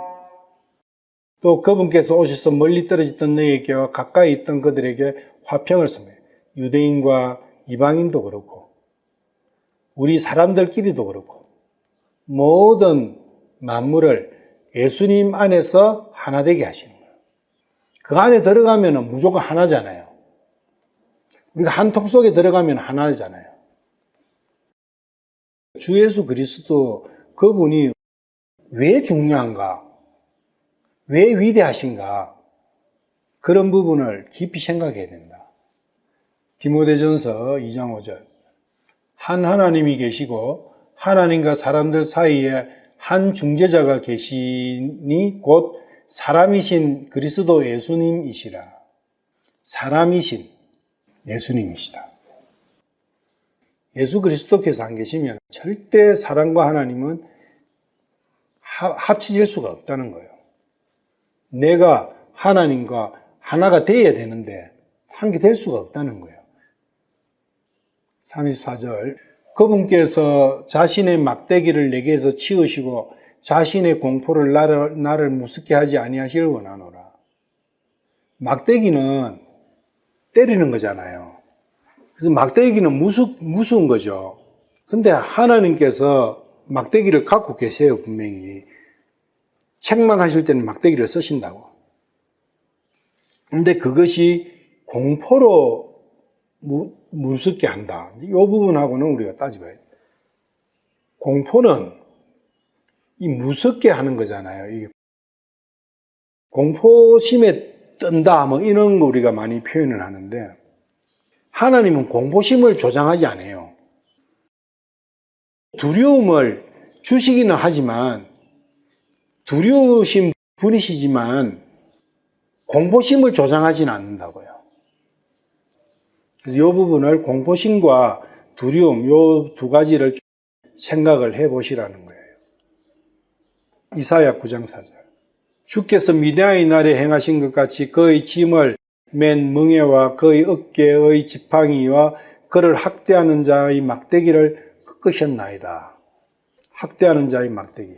또 그분께서 오셔서 멀리 떨어졌던 너희에게와 가까이 있던 그들에게 화평을 섭니다. 유대인과 이방인도 그렇고 우리 사람들끼리도 그렇고 모든 만물을 예수님 안에서 하나 되게 하시는 거예요. 그 안에 들어가면 무조건 하나잖아요. 우리가 한 통 속에 들어가면 하나잖아요. 주 예수 그리스도 그분이 왜 중요한가? 왜 위대하신가? 그런 부분을 깊이 생각해야 된다. 디모데전서 2장 5절, 한 하나님이 계시고 하나님과 사람들 사이에 한 중재자가 계시니 곧 사람이신 그리스도 예수님이시라. 사람이신 예수님이시다. 예수 그리스도께서 안 계시면 절대 사랑과 하나님은 합쳐질 수가 없다는 거예요. 내가 하나님과 하나가 되어야 되는데 한 개 될 수가 없다는 거예요. 34절 그분께서 자신의 막대기를 내게서 치우시고 자신의 공포를 나를 무섭게 하지 아니하시길 원하노라. 막대기는 때리는 거잖아요. 그래서 막대기는 무서운 거죠. 근데 하나님께서 막대기를 갖고 계세요, 분명히. 책망하실 때는 막대기를 쓰신다고. 근데 그것이 공포로 무섭게 한다. 이 부분하고는 우리가 따져봐야 돼요. 공포는 이 무섭게 하는 거잖아요. 이 공포심에 뜬다, 뭐 이런 거 우리가 많이 표현을 하는데, 하나님은 공포심을 조장하지 않아요. 두려움을 주시기는 하지만, 두려우신 분이시지만, 공포심을 조장하지는 않는다고요. 그래서 이 부분을 공포심과 두려움, 이 두 가지를 생각을 해 보시라는 거예요. 이사야 9장 4절. 주께서 미디안의 날에 행하신 것 같이 그의 짐을 맨 멍에와 그의 어깨의 지팡이와 그를 학대하는 자의 막대기를 꺾으셨나이다. 학대하는 자의 막대기.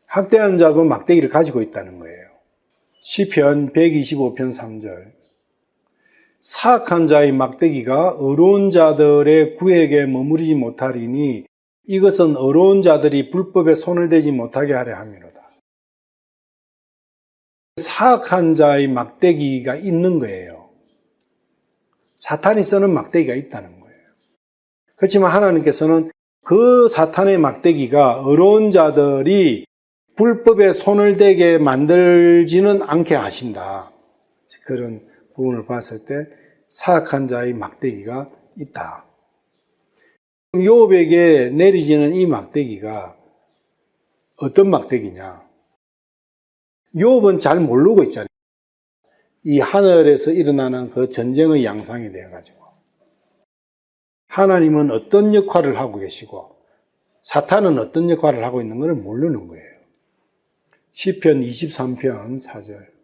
학대하는 자도 막대기를 가지고 있다는 거예요. 시편 125편 3절. 사악한 자의 막대기가 의로운 자들의 구에게 머무르지 못하리니 이것은 의로운 자들이 불법에 손을 대지 못하게 하려 함이로다. 사악한 자의 막대기가 있는 거예요. 사탄이 쓰는 막대기가 있다는 거예요. 그렇지만 하나님께서는 그 사탄의 막대기가 의로운 자들이 불법에 손을 대게 만들지는 않게 하신다. 그런 부분을 봤을 때 사악한 자의 막대기가 있다. 욥에게 내리지는 이 막대기가 어떤 막대기냐? 욥은 잘 모르고 있잖아요. 이 하늘에서 일어나는 그 전쟁의 양상에 대해 가지고 하나님은 어떤 역할을 하고 계시고 사탄은 어떤 역할을 하고 있는 것을 모르는 거예요. 시편 23편 4절.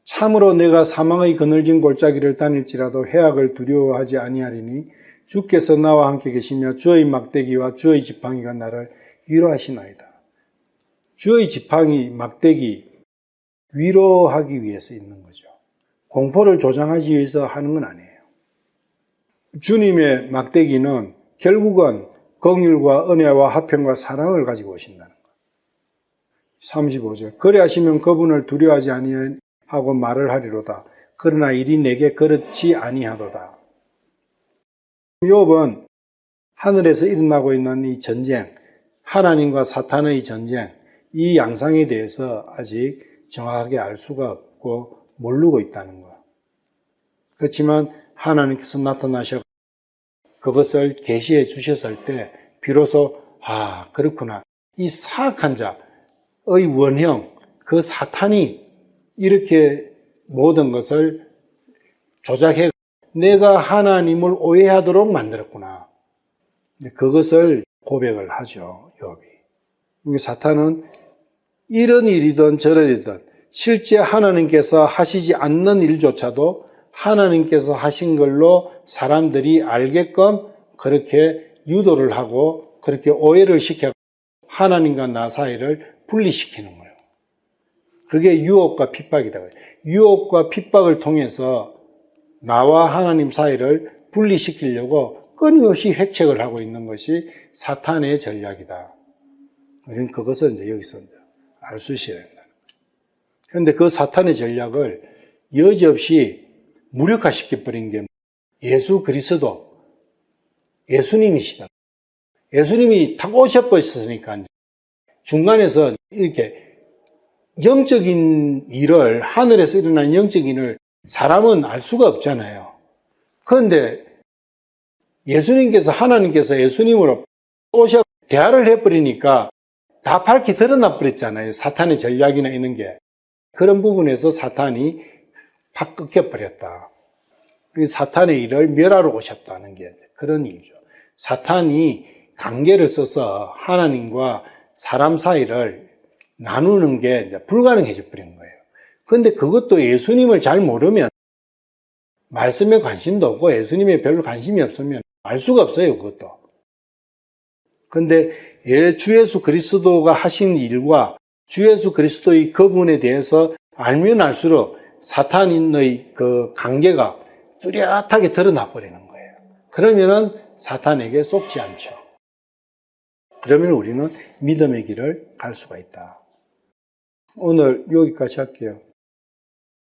참으로 내가 사망의 그늘진 골짜기를 다닐지라도 해악을 두려워하지 아니하리니 주께서 나와 함께 계시며 주의 막대기와 주의 지팡이가 나를 위로하시나이다. 주의 지팡이, 막대기 위로하기 위해서 있는 거죠. 공포를 조장하기 위해서 하는 건 아니에요. 주님의 막대기는 결국은 긍휼과 은혜와 화평과 사랑을 가지고 오신다는 거예요. 35절. 그리하시면 그분을 두려워하지 아니하고 말을 하리로다. 그러나 일이 내게 그렇지 아니하도다. 욥은 하늘에서 일어나고 있는 이 전쟁, 하나님과 사탄의 전쟁, 이 양상에 대해서 아직 정확하게 알 수가 없고 모르고 있다는 거예요. 그렇지만 하나님께서 나타나셔 그것을 계시해 주셨을 때 비로소 그렇구나. 이 사악한 자의 원형, 그 사탄이 이렇게 모든 것을 조작해 내가 하나님을 오해하도록 만들었구나. 그것을 고백을 하죠, 욥이. 사탄은 이런 일이든 저런 일이든 실제 하나님께서 하시지 않는 일조차도 하나님께서 하신 걸로 사람들이 알게끔 그렇게 유도를 하고 그렇게 오해를 시켜 하나님과 나 사이를 분리시키는 거예요. 그게 유혹과 핍박이다. 유혹과 핍박을 통해서 나와 하나님 사이를 분리시키려고 끊임없이 획책을 하고 있는 것이 사탄의 전략이다. 우리는 그것을 이제 여기서 알 수 있어야 된다. 그런데 그 사탄의 전략을 여지없이 무력화시켜버린 게 예수 그리스도, 예수님이시다. 예수님이 딱 오셔버렸으니까 중간에서 이렇게 영적인 일을, 하늘에서 일어난 영적인 일을 사람은 알 수가 없잖아요. 그런데 예수님께서, 하나님께서 예수님으로 오셔 대화를 해버리니까 다 밝히 드러나 버렸잖아요. 사탄의 전략이나 이런 게. 그런 부분에서 사탄이 팍 꺾여버렸다. 사탄의 일을 멸하러 오셨다는 게 그런 이유죠. 사탄이 관계를 써서 하나님과 사람 사이를 나누는 게 이제 불가능해져 버린 거예요. 근데 그것도 예수님을 잘 모르면, 말씀에 관심도 없고 예수님에 별로 관심이 없으면 알 수가 없어요, 그것도. 근데 주 예수 그리스도가 하신 일과 주 예수 그리스도의 그분에 대해서 알면 알수록 사탄의 그 관계가 뚜렷하게 드러나 버리는 거예요. 그러면은 사탄에게 속지 않죠. 그러면 우리는 믿음의 길을 갈 수가 있다. 오늘 여기까지 할게요.